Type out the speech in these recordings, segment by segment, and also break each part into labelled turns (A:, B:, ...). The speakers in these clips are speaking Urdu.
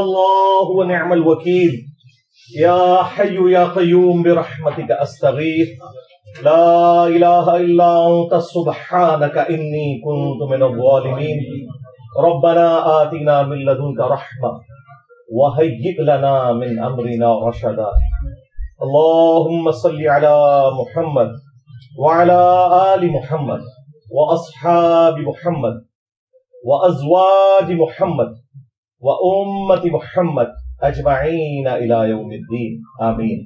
A: الله ونعم الوكيل. يا حي يا قيوم برحمتك أستغيث لا إله إلا أنت سبحانك إني كنت من الظالمين. ربنا آتنا من لدنك رحمة وهيئ لنا من أمرنا رشدا. اللهم صل على محمد وعلى آل محمد وأصحاب محمد وأزواج محمد وأمة محمد اجمعین الی یوم الدین آمین.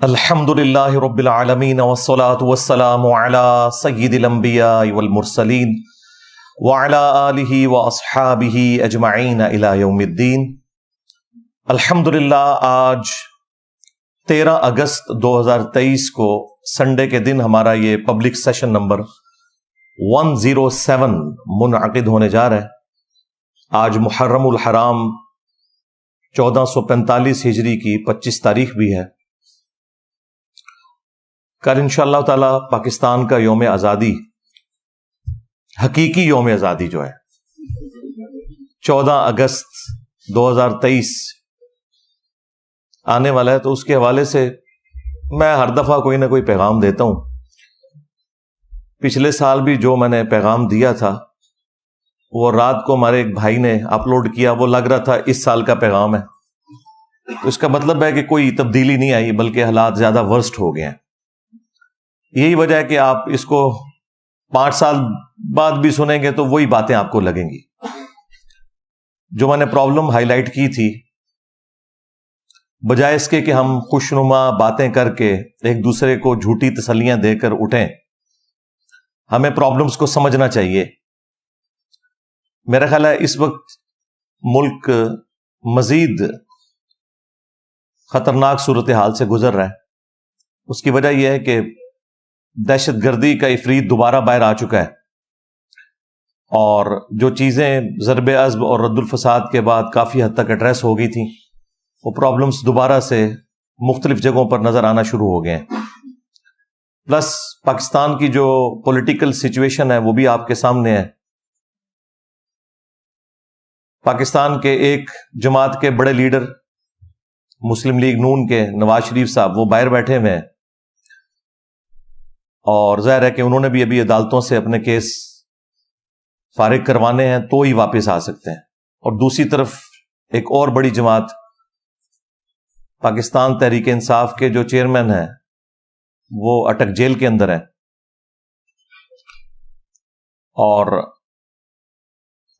A: الحمد للہ رب العالمین والصلاة والسلام علی سید الانبیاء والمرسلین وعلی آلہ واصحابہ اجمعین الی یوم الدین. الحمد للہ آج 13 اگست 2023 کو سنڈے کے دن ہمارا یہ پبلک سیشن نمبر 107 منعقد ہونے جا رہا ہے. آج محرم الحرام 1445 ہجری کی 25 تاریخ بھی ہے. کل انشاءاللہ تعالی پاکستان کا یوم آزادی، حقیقی یوم آزادی جو ہے 14 اگست 2023 آنے والا ہے. تو اس کے حوالے سے میں ہر دفعہ کوئی نہ کوئی پیغام دیتا ہوں. پچھلے سال بھی جو میں نے پیغام دیا تھا وہ رات کو ہمارے ایک بھائی نے اپلوڈ کیا، وہ لگ رہا تھا اس سال کا پیغام ہے. تو اس کا مطلب ہے کہ کوئی تبدیلی نہیں آئی بلکہ حالات زیادہ ورسٹ ہو گئے ہیں. یہی وجہ ہے کہ آپ اس کو 5 سال بعد بھی سنیں گے تو وہی باتیں آپ کو لگیں گی. جو میں نے پرابلم ہائی لائٹ کی تھی، بجائے اس کے کہ ہم خوشنما باتیں کر کے ایک دوسرے کو جھوٹی تسلیاں دے کر اٹھیں، ہمیں پرابلمز کو سمجھنا چاہیے. میرا خیال ہے اس وقت ملک مزید خطرناک صورتحال سے گزر رہا ہے. اس کی وجہ یہ ہے کہ دہشت گردی کا عفریت دوبارہ باہر آ چکا ہے، اور جو چیزیں ضرب عضب اور رد الفساد کے بعد کافی حد تک ایڈریس ہو گئی تھیں، وہ پرابلمز دوبارہ سے مختلف جگہوں پر نظر آنا شروع ہو گئے ہیں. پلس پاکستان کی جو پولیٹیکل سچویشن ہے وہ بھی آپ کے سامنے ہے. پاکستان کے ایک جماعت کے بڑے لیڈر مسلم لیگ نون کے نواز شریف صاحب وہ باہر بیٹھے ہوئے ہیں، اور ظاہر ہے کہ انہوں نے بھی ابھی عدالتوں سے اپنے کیس فارغ کروانے ہیں تو ہی واپس آ سکتے ہیں. اور دوسری طرف ایک اور بڑی جماعت پاکستان تحریک انصاف کے جو چیئرمین ہیں وہ اٹک جیل کے اندر ہیں، اور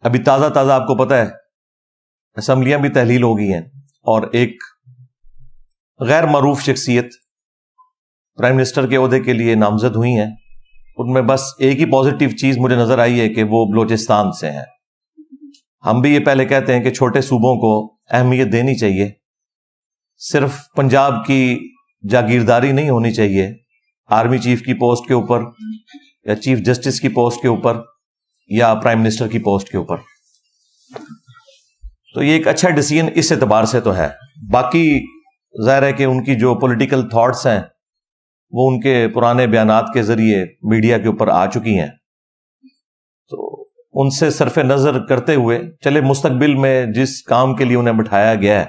A: ابھی تازہ آپ کو پتہ ہے اسمبلیاں بھی تحلیل ہو گئی ہیں، اور ایک غیر معروف شخصیت پرائم منسٹر کے عہدے کے لیے نامزد ہوئی ہیں. ان میں بس ایک ہی پازیٹیو چیز مجھے نظر آئی ہے کہ وہ بلوچستان سے ہیں. ہم بھی یہ پہلے کہتے ہیں کہ چھوٹے صوبوں کو اہمیت دینی چاہیے، صرف پنجاب کی جاگیرداری نہیں ہونی چاہیے آرمی چیف کی پوسٹ کے اوپر یا چیف جسٹس کی پوسٹ کے اوپر یا پرائم منسٹر کی پوسٹ کے اوپر. تو یہ ایک اچھا ڈیسیژن اس اعتبار سے تو ہے. باقی ظاہر ہے کہ ان کی جو پولیٹیکل تھاٹس ہیں وہ ان کے پرانے بیانات کے ذریعے میڈیا کے اوپر آ چکی ہیں. تو ان سے صرف نظر کرتے ہوئے چلے مستقبل میں جس کام کے لیے انہیں بٹھایا گیا ہے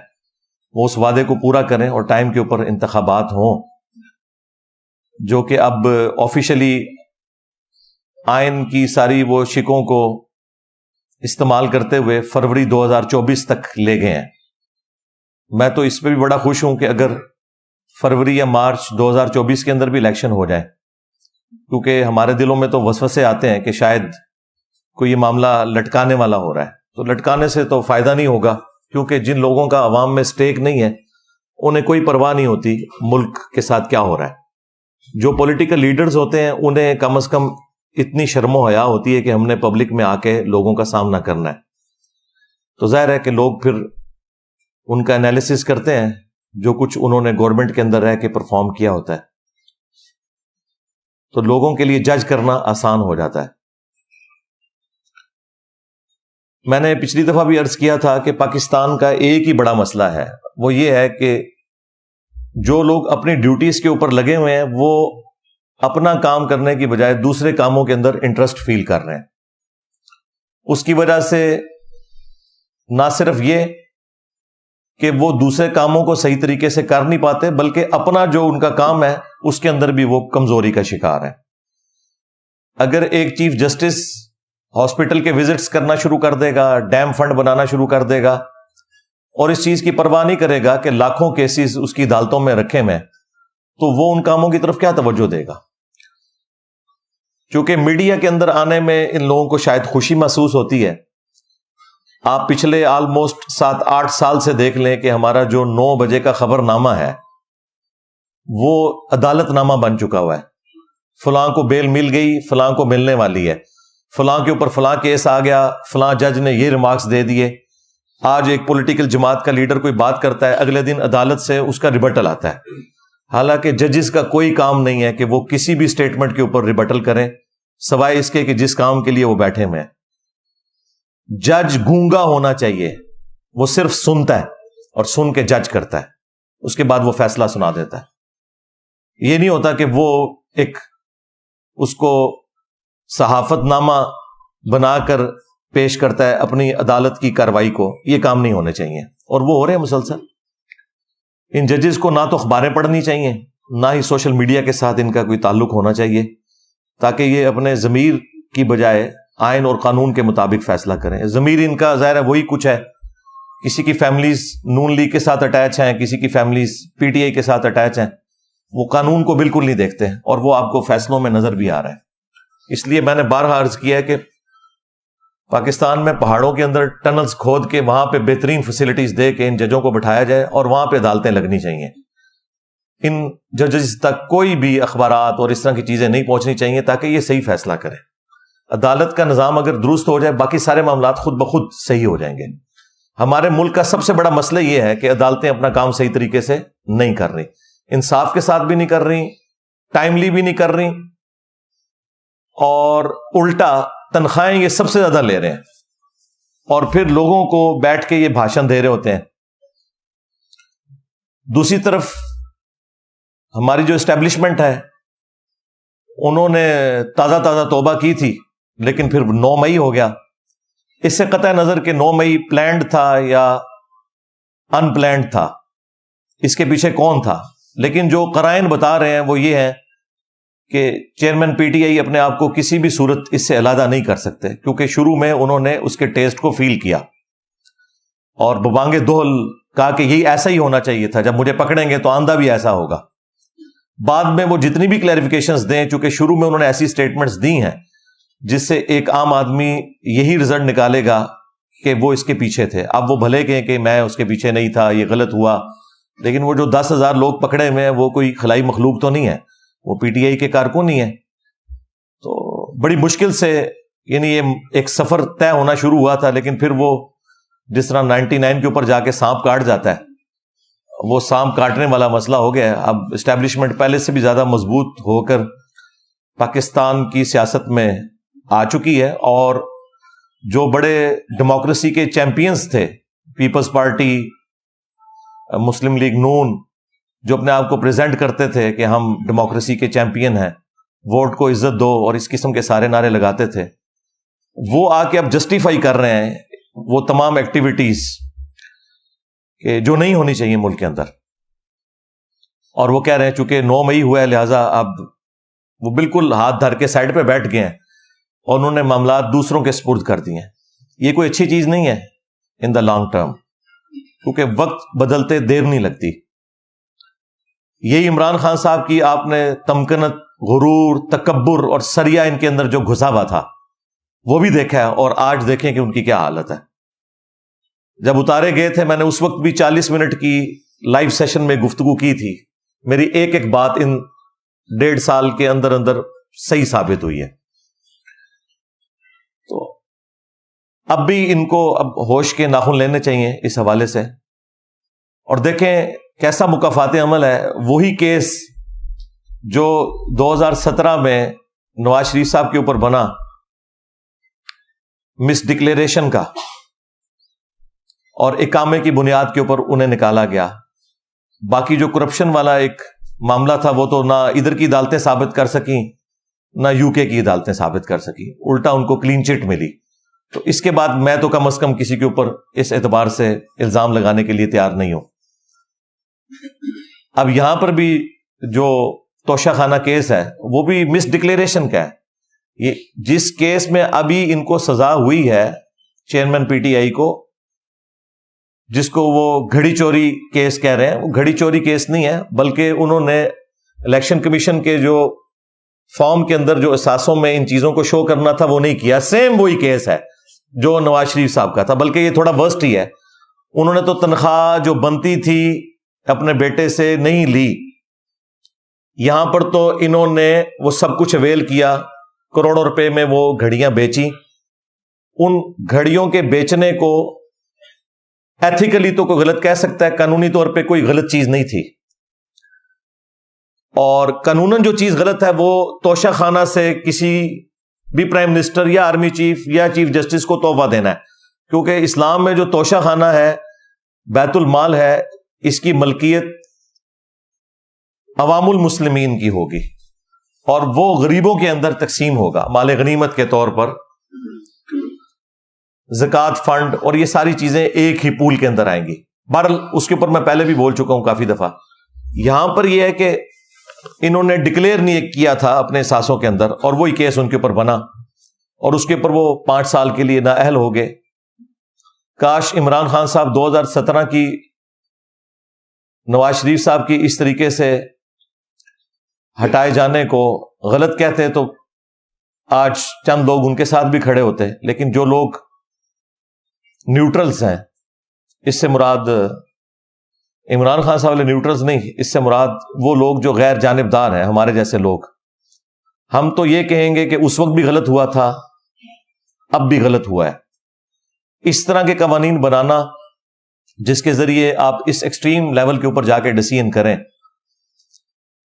A: وہ اس وعدے کو پورا کریں، اور ٹائم کے اوپر انتخابات ہوں جو کہ اب آفیشلی آئین کی ساری وہ شکوں کو استعمال کرتے ہوئے فروری 2024 تک لے گئے ہیں. میں تو اس پہ بھی بڑا خوش ہوں کہ اگر فروری یا مارچ 2024 کے اندر بھی الیکشن ہو جائے، کیونکہ ہمارے دلوں میں تو وسوسے آتے ہیں کہ شاید کوئی یہ معاملہ لٹکانے والا ہو رہا ہے. تو لٹکانے سے تو فائدہ نہیں ہوگا، کیونکہ جن لوگوں کا عوام میں سٹیک نہیں ہے انہیں کوئی پرواہ نہیں ہوتی ملک کے ساتھ کیا ہو رہا ہے. جو پولیٹیکل لیڈرز ہوتے ہیں انہیں کم از کم اتنی شرم و حیا ہوتی ہے کہ ہم نے پبلک میں آ کے لوگوں کا سامنا کرنا ہے. تو ظاہر ہے کہ لوگ پھر ان کا انالیسس کرتے ہیں جو کچھ انہوں نے گورنمنٹ کے اندر رہ کے پرفارم کیا ہوتا ہے. تو لوگوں کے لیے جج کرنا آسان ہو جاتا ہے. میں نے پچھلی دفعہ بھی عرض کیا تھا کہ پاکستان کا ایک ہی بڑا مسئلہ ہے، وہ یہ ہے کہ جو لوگ اپنی ڈیوٹیز کے اوپر لگے ہوئے ہیں وہ اپنا کام کرنے کی بجائے دوسرے کاموں کے اندر انٹرسٹ فیل کر رہے ہیں. اس کی وجہ سے نہ صرف یہ کہ وہ دوسرے کاموں کو صحیح طریقے سے کر نہیں پاتے، بلکہ اپنا جو ان کا کام ہے اس کے اندر بھی وہ کمزوری کا شکار ہے۔ اگر ایک چیف جسٹس ہاسپٹل کے وزٹس کرنا شروع کر دے گا، ڈیم فنڈ بنانا شروع کر دے گا، اور اس چیز کی پرواہ نہیں کرے گا کہ لاکھوں کیسز اس کی عدالتوں میں رکھے میں، تو وہ ان کاموں کی طرف کیا توجہ دے گا؟ چونکہ میڈیا کے اندر آنے میں ان لوگوں کو شاید خوشی محسوس ہوتی ہے۔ آپ پچھلے آلموسٹ 7-8 سال سے دیکھ لیں کہ ہمارا جو 9 بجے کا خبر نامہ ہے وہ عدالت نامہ بن چکا ہوا ہے۔ فلاں کو بیل مل گئی، فلاں کو ملنے والی ہے، فلاں کے اوپر فلاں کیس آ گیا، فلاں جج نے یہ ریمارکس دے دیے۔ آج ایک پولیٹیکل جماعت کا لیڈر کوئی بات کرتا ہے، اگلے دن عدالت سے اس کا ریبٹل آتا ہے، حالانکہ ججز کا کوئی کام نہیں ہے کہ وہ کسی بھی سٹیٹمنٹ کے اوپر ریبٹل کریں، سوائے اس کے کہ جس کام کے لیے وہ بیٹھے ہوئے ہیں۔ جج گونگا ہونا چاہیے، وہ صرف سنتا ہے اور سن کے جج کرتا ہے، اس کے بعد وہ فیصلہ سنا دیتا ہے۔ یہ نہیں ہوتا کہ وہ ایک اس کو صحافت نامہ بنا کر پیش کرتا ہے اپنی عدالت کی کارروائی کو۔ یہ کام نہیں ہونے چاہیے، اور وہ ہو رہے ہیں مسلسل۔ ان ججز کو نہ تو اخباریں پڑھنی چاہیے، نہ ہی سوشل میڈیا کے ساتھ ان کا کوئی تعلق ہونا چاہیے، تاکہ یہ اپنے ضمیر کی بجائے آئین اور قانون کے مطابق فیصلہ کریں۔ ضمیر ان کا ظاہر ہے وہی کچھ ہے، کسی کی فیملیز نون لیگ کے ساتھ اٹیچ ہیں، کسی کی فیملیز پی ٹی آئی کے ساتھ اٹیچ ہیں، وہ قانون کو بالکل نہیں دیکھتے ہیں، اور وہ آپ کو فیصلوں میں نظر بھی آ رہا ہے۔ اس لیے میں نے بارہا عرض کیا ہے کہ پاکستان میں پہاڑوں کے اندر ٹنلز کھود کے وہاں پہ بہترین فیسلٹیز دے کے ان ججوں کو بٹھایا جائے، اور وہاں پہ عدالتیں لگنی چاہیے۔ ان ججز تک کوئی بھی اخبارات اور اس طرح کی چیزیں نہیں پہنچنی چاہیے، تاکہ یہ صحیح فیصلہ کریں۔ عدالت کا نظام اگر درست ہو جائے، باقی سارے معاملات خود بخود صحیح ہو جائیں گے۔ ہمارے ملک کا سب سے بڑا مسئلہ یہ ہے کہ عدالتیں اپنا کام صحیح طریقے سے نہیں کر رہی، انصاف کے ساتھ بھی نہیں کر رہی، ٹائملی بھی نہیں کر رہی، اور الٹا تنخواہیں یہ سب سے زیادہ لے رہے ہیں، اور پھر لوگوں کو بیٹھ کے یہ بھاشن دے رہے ہوتے ہیں۔ دوسری طرف ہماری جو اسٹیبلشمنٹ ہے، انہوں نے تازہ توبہ کی تھی، لیکن پھر 9 مئی ہو گیا۔ اس سے قطع نظر کہ 9 مئی پلانڈ تھا یا ان پلانڈ تھا، اس کے پیچھے کون تھا، لیکن جو قرائن بتا رہے ہیں وہ یہ ہے کہ چیئرمین پی ٹی آئی اپنے آپ کو کسی بھی صورت اس سے علیحدہ نہیں کر سکتے، کیونکہ شروع میں انہوں نے اس کے ٹیسٹ کو فیل کیا اور ببانگ دوہل کہا کہ یہی ایسا ہی ہونا چاہیے تھا، جب مجھے پکڑیں گے تو آندہ بھی ایسا ہوگا۔ بعد میں وہ جتنی بھی کلیریفیکیشنز دیں، چونکہ شروع میں انہوں نے ایسی سٹیٹمنٹس دی ہیں جس سے ایک عام آدمی یہی رزلٹ نکالے گا کہ وہ اس کے پیچھے تھے۔ اب وہ بھلے کہیں کہ میں اس کے پیچھے نہیں تھا، یہ غلط ہوا، لیکن وہ جو 10,000 لوگ پکڑے ہوئے ہیں وہ کوئی خلائی مخلوق تو نہیں ہے، وہ پی ٹی آئی کے کارکن ہی ہیں۔ تو بڑی مشکل سے یعنی یہ ایک سفر طے ہونا شروع ہوا تھا، لیکن پھر وہ جس طرح 99 کے اوپر جا کے سانپ کاٹ جاتا ہے، وہ سانپ کاٹنے والا مسئلہ ہو گیا ہے۔ اب اسٹیبلشمنٹ پہلے سے بھی زیادہ مضبوط ہو کر پاکستان کی سیاست میں آ چکی ہے، اور جو بڑے ڈیموکریسی کے چیمپئنز تھے، پیپلز پارٹی، مسلم لیگ نون، جو اپنے آپ کو پریزنٹ کرتے تھے کہ ہم ڈیموکریسی کے چیمپئن ہیں، ووٹ کو عزت دو اور اس قسم کے سارے نعرے لگاتے تھے، وہ آ کے اب جسٹیفائی کر رہے ہیں وہ تمام ایکٹیویٹیز کہ جو نہیں ہونی چاہیے ملک کے اندر، اور وہ کہہ رہے ہیں چونکہ 9 مئی ہوا ہے لہٰذا اب وہ بالکل ہاتھ دھر کے سائڈ پہ بیٹھ گئے ہیں اور انہوں نے معاملات دوسروں کے سپرد کر دیے ہیں۔ یہ کوئی اچھی چیز نہیں ہے ان دا لانگ ٹرم، کیونکہ وقت بدلتے دیر نہیں لگتی۔ یہی عمران خان صاحب کی آپ نے تمکنت، غرور، تکبر اور سریا ان کے اندر جو گھسا ہوا تھا وہ بھی دیکھا ہے، اور آج دیکھیں کہ ان کی کیا حالت ہے۔ جب اتارے گئے تھے میں نے اس وقت بھی 40 منٹ کی لائیو سیشن میں گفتگو کی تھی، میری ایک ایک بات ان 1.5 سال کے اندر اندر صحیح ثابت ہوئی ہے۔ تو اب بھی ان کو اب ہوش کے ناخن لینے چاہیے اس حوالے سے، اور دیکھیں کیسا مکافات عمل ہے۔ وہی کیس جو 2017 میں نواز شریف صاحب کے اوپر بنا مس ڈکلیریشن کا، اور اقامے کی بنیاد کے اوپر انہیں نکالا گیا۔ باقی جو کرپشن والا ایک معاملہ تھا وہ تو نہ ادھر کی عدالتیں ثابت کر سکیں، نہ UK کی عدالتیں ثابت کر سکیں، الٹا ان کو کلین چٹ ملی۔ تو اس کے بعد میں تو کم از کم کسی کے اوپر اس اعتبار سے الزام لگانے کے لیے تیار نہیں ہوں. اب یہاں پر بھی جو توشہ خانہ کیس ہے وہ بھی مس ڈکلیریشن کا ہے. یہ جس کیس میں ابھی ان کو سزا ہوئی ہے چیئرمین پی ٹی آئی کو, جس کو وہ گھڑی چوری کیس کہہ رہے ہیں, وہ گھڑی چوری کیس نہیں ہے, بلکہ انہوں نے الیکشن کمیشن کے جو فارم کے اندر جو اثاثوں میں ان چیزوں کو شو کرنا تھا وہ نہیں کیا. سیم وہی کیس ہے جو نواز شریف صاحب کا تھا, بلکہ یہ تھوڑا ورسٹ ہی ہے. انہوں نے تو تنخواہ جو بنتی تھی اپنے بیٹے سے نہیں لی, یہاں پر تو انہوں نے وہ سب کچھ اویل کیا, کروڑوں روپے میں وہ گھڑیاں بیچی. ان گھڑیوں کے بیچنے کو ایتھیکلی تو کوئی غلط کہہ سکتا ہے, قانونی طور پہ کوئی غلط چیز نہیں تھی, اور قانوناً جو چیز غلط ہے وہ توشہ خانہ سے کسی بھی پرائم منسٹر یا آرمی چیف یا چیف جسٹس کو تحفہ دینا ہے, کیونکہ اسلام میں جو توشہ خانہ ہے بیت المال ہے, اس کی ملکیت عوام المسلمین کی ہوگی اور وہ غریبوں کے اندر تقسیم ہوگا مال غنیمت کے طور پر. زکوٰۃ فنڈ اور یہ ساری چیزیں ایک ہی پول کے اندر آئیں گی. بہرحال اس کے اوپر میں پہلے بھی بول چکا ہوں کافی دفعہ. یہاں پر یہ ہے کہ انہوں نے ڈکلیئر نہیں کیا تھا اپنے اثاثوں کے اندر, اور وہی کیس ان کے اوپر بنا اور اس کے اوپر وہ 5 سال کے لیے نااہل ہو گئے. کاش عمران خان صاحب 2017 کی نواز شریف صاحب کی اس طریقے سے ہٹائے جانے کو غلط کہتے تو آج چند لوگ ان کے ساتھ بھی کھڑے ہوتے, لیکن جو لوگ نیوٹرلز ہیں, اس سے مراد عمران خان صاحب والے نیوٹرلز نہیں, اس سے مراد وہ لوگ جو غیر جانبدار ہیں, ہمارے جیسے لوگ. ہم تو یہ کہیں گے کہ اس وقت بھی غلط ہوا تھا, اب بھی غلط ہوا ہے. اس طرح کے قوانین بنانا جس کے ذریعے آپ اس ایکسٹریم لیول کے اوپر جا کے ڈیسیژن کریں,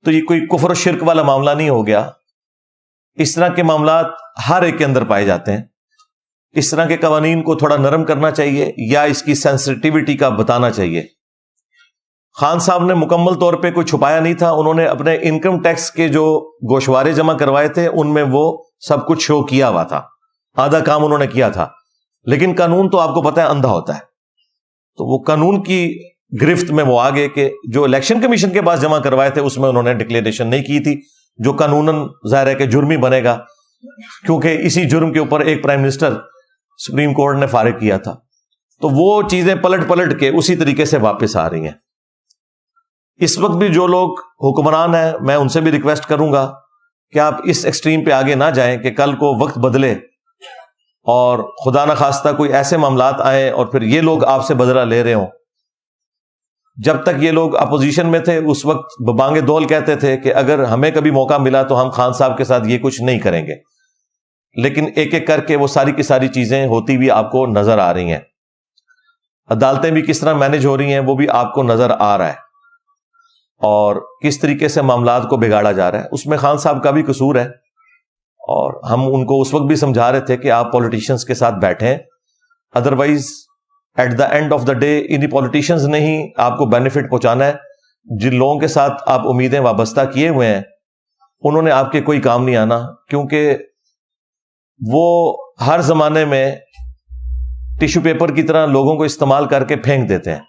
A: تو یہ کوئی کفر و شرک والا معاملہ نہیں ہو گیا. اس طرح کے معاملات ہر ایک کے اندر پائے جاتے ہیں. اس طرح کے قوانین کو تھوڑا نرم کرنا چاہیے یا اس کی سینسٹیوٹی کا بتانا چاہیے. خان صاحب نے مکمل طور پہ کوئی چھپایا نہیں تھا, انہوں نے اپنے انکم ٹیکس کے جو گوشوارے جمع کروائے تھے ان میں وہ سب کچھ شو کیا ہوا تھا, آدھا کام انہوں نے کیا تھا. لیکن قانون تو آپ کو پتہ ہے اندھا ہوتا ہے, تو وہ قانون کی گرفت میں وہ آگے کہ جو الیکشن کمیشن کے پاس جمع کروائے تھے اس میں انہوں نے ڈکلیریشن نہیں کی تھی, جو قانوناً ظاہر ہے کہ جرمی بنے گا, کیونکہ اسی جرم کے اوپر ایک پرائم منسٹر سپریم کورٹ نے فارغ کیا تھا. تو وہ چیزیں پلٹ کے اسی طریقے سے واپس آ رہی ہیں. اس وقت بھی جو لوگ حکمران ہیں, میں ان سے بھی ریکویسٹ کروں گا کہ آپ اس ایکسٹریم پہ آگے نہ جائیں کہ کل کو وقت بدلے اور خدا نہ خواستہ کوئی ایسے معاملات آئیں اور پھر یہ لوگ آپ سے بدلہ لے رہے ہوں. جب تک یہ لوگ اپوزیشن میں تھے اس وقت ببانگ دول کہتے تھے کہ اگر ہمیں کبھی موقع ملا تو ہم خان صاحب کے ساتھ یہ کچھ نہیں کریں گے, لیکن ایک ایک کر کے وہ ساری کی ساری چیزیں ہوتی بھی آپ کو نظر آ رہی ہیں. عدالتیں بھی کس طرح مینج ہو رہی ہیں وہ بھی آپ کو نظر آ رہا ہے, اور کس طریقے سے معاملات کو بگاڑا جا رہا ہے. اس میں خان صاحب کا بھی قصور ہے, اور ہم ان کو اس وقت بھی سمجھا رہے تھے کہ آپ پولیٹیشنز کے ساتھ بیٹھیں, otherwise at the end of the day انہی پولیٹیشنز نے ہی آپ کو بینیفٹ پہنچانا ہے. جن لوگوں کے ساتھ آپ امیدیں وابستہ کیے ہوئے ہیں انہوں نے آپ کے کوئی کام نہیں آنا, کیونکہ وہ ہر زمانے میں ٹیشو پیپر کی طرح لوگوں کو استعمال کر کے پھینک دیتے ہیں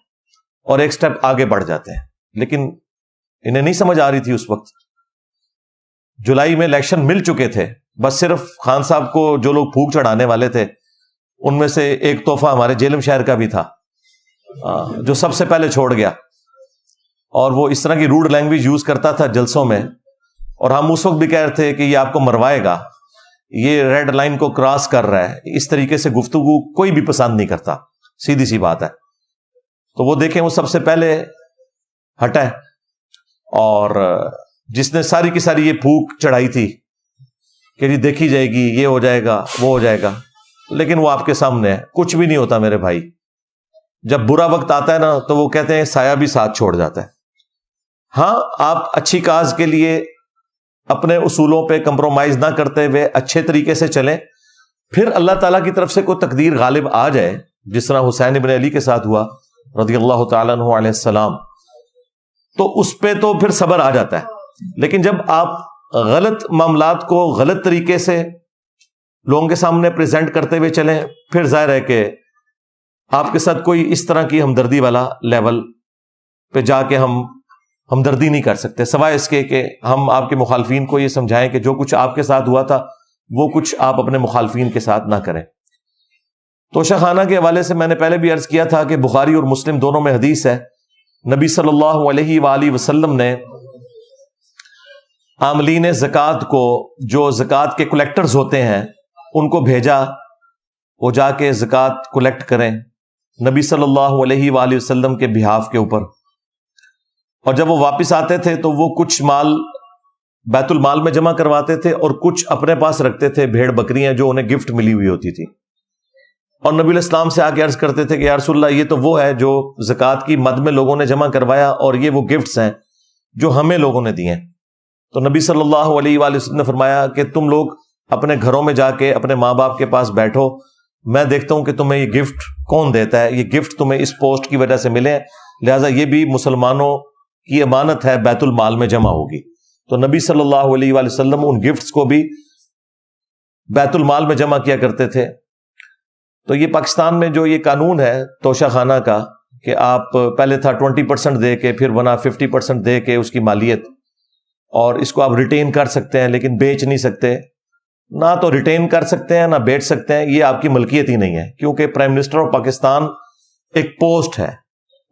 A: اور ایک سٹیپ آگے بڑھ جاتے ہیں. لیکن انہیں نہیں سمجھ آ رہی تھی اس وقت. جولائی میں الیکشن مل چکے تھے, بس صرف خان صاحب کو جو لوگ پھونک چڑھانے والے تھے ان میں سے ایک تحفہ ہمارے جیلم شہر کا بھی تھا جو سب سے پہلے چھوڑ گیا, اور وہ اس طرح کی روڈ لینگویج یوز کرتا تھا جلسوں میں, اور ہم اس وقت بھی کہہ رہے تھے کہ یہ آپ کو مروائے گا, یہ ریڈ لائن کو کراس کر رہا ہے. اس طریقے سے گفتگو کوئی بھی پسند نہیں کرتا, سیدھی سی بات ہے. تو وہ دیکھیں وہ سب سے پہلے ہٹا, اور جس نے ساری کی ساری یہ پھونک چڑھائی تھی کہ جی دیکھی جائے گی, یہ ہو جائے گا, وہ ہو جائے گا, لیکن وہ آپ کے سامنے ہے. کچھ بھی نہیں ہوتا میرے بھائی. جب برا وقت آتا ہے نا تو وہ کہتے ہیں سایہ بھی ساتھ چھوڑ جاتا ہے. ہاں, آپ اچھی کاز کے لیے اپنے اصولوں پہ کمپرومائز نہ کرتے ہوئے اچھے طریقے سے چلیں, پھر اللہ تعالیٰ کی طرف سے کوئی تقدیر غالب آ جائے, جس طرح حسین ابن علی کے ساتھ ہوا رضی اللہ تعالیٰ عنہ علیہ السلام, تو اس پہ تو پھر صبر آ جاتا ہے. لیکن جب آپ غلط معاملات کو غلط طریقے سے لوگوں کے سامنے پریزنٹ کرتے ہوئے چلیں، پھر ظاہر ہے کہ آپ کے ساتھ کوئی اس طرح کی ہمدردی والا لیول پہ جا کے ہم ہمدردی نہیں کر سکتے، سوائے اس کے کہ ہم آپ کے مخالفین کو یہ سمجھائیں کہ جو کچھ آپ کے ساتھ ہوا تھا وہ کچھ آپ اپنے مخالفین کے ساتھ نہ کریں۔ توشہ خانہ کے حوالے سے میں نے پہلے بھی عرض کیا تھا کہ بخاری اور مسلم دونوں میں حدیث ہے، نبی صلی اللہ علیہ وآلہ وسلم نے عاملین زکوٰۃ کو، جو زکوٰۃ کے کلیکٹرز ہوتے ہیں، ان کو بھیجا وہ جا کے زکوٰۃ کلیکٹ کریں نبی صلی اللہ علیہ وآلہ وسلم کے بہاف کے اوپر، اور جب وہ واپس آتے تھے تو وہ کچھ مال بیت المال میں جمع کرواتے تھے اور کچھ اپنے پاس رکھتے تھے، بھیڑ بکریاں جو انہیں گفٹ ملی ہوئی ہوتی تھی، اور نبی علیہ السلام سے آ کے عرض کرتے تھے کہ یا رسول اللہ یہ تو وہ ہے جو زکوٰۃ کی مد میں لوگوں نے جمع کروایا، اور یہ وہ گفٹس ہیں جو ہمیں لوگوں نے دیے ہیں۔ تو نبی صلی اللہ علیہ وآلہ وسلم نے فرمایا کہ تم لوگ اپنے گھروں میں جا کے اپنے ماں باپ کے پاس بیٹھو، میں دیکھتا ہوں کہ تمہیں یہ گفٹ کون دیتا ہے، یہ گفٹ تمہیں اس پوسٹ کی وجہ سے ملے، لہٰذا یہ بھی مسلمانوں کی امانت ہے، بیت المال میں جمع ہوگی۔ تو نبی صلی اللہ علیہ وآلہ وسلم ان گفٹس کو بھی بیت المال میں جمع کیا کرتے تھے۔ تو یہ پاکستان میں جو یہ قانون ہے توشہ خانہ کا کہ آپ پہلے تھا 20% دے کے، پھر بنا 50% دے کے اس کی مالیت، اور اس کو آپ ریٹین کر سکتے ہیں لیکن بیچ نہیں سکتے، نہ تو ریٹین کر سکتے ہیں نہ بیچ سکتے ہیں، یہ آپ کی ملکیت ہی نہیں ہے، کیونکہ پرائم منسٹر آف پاکستان ایک پوسٹ ہے،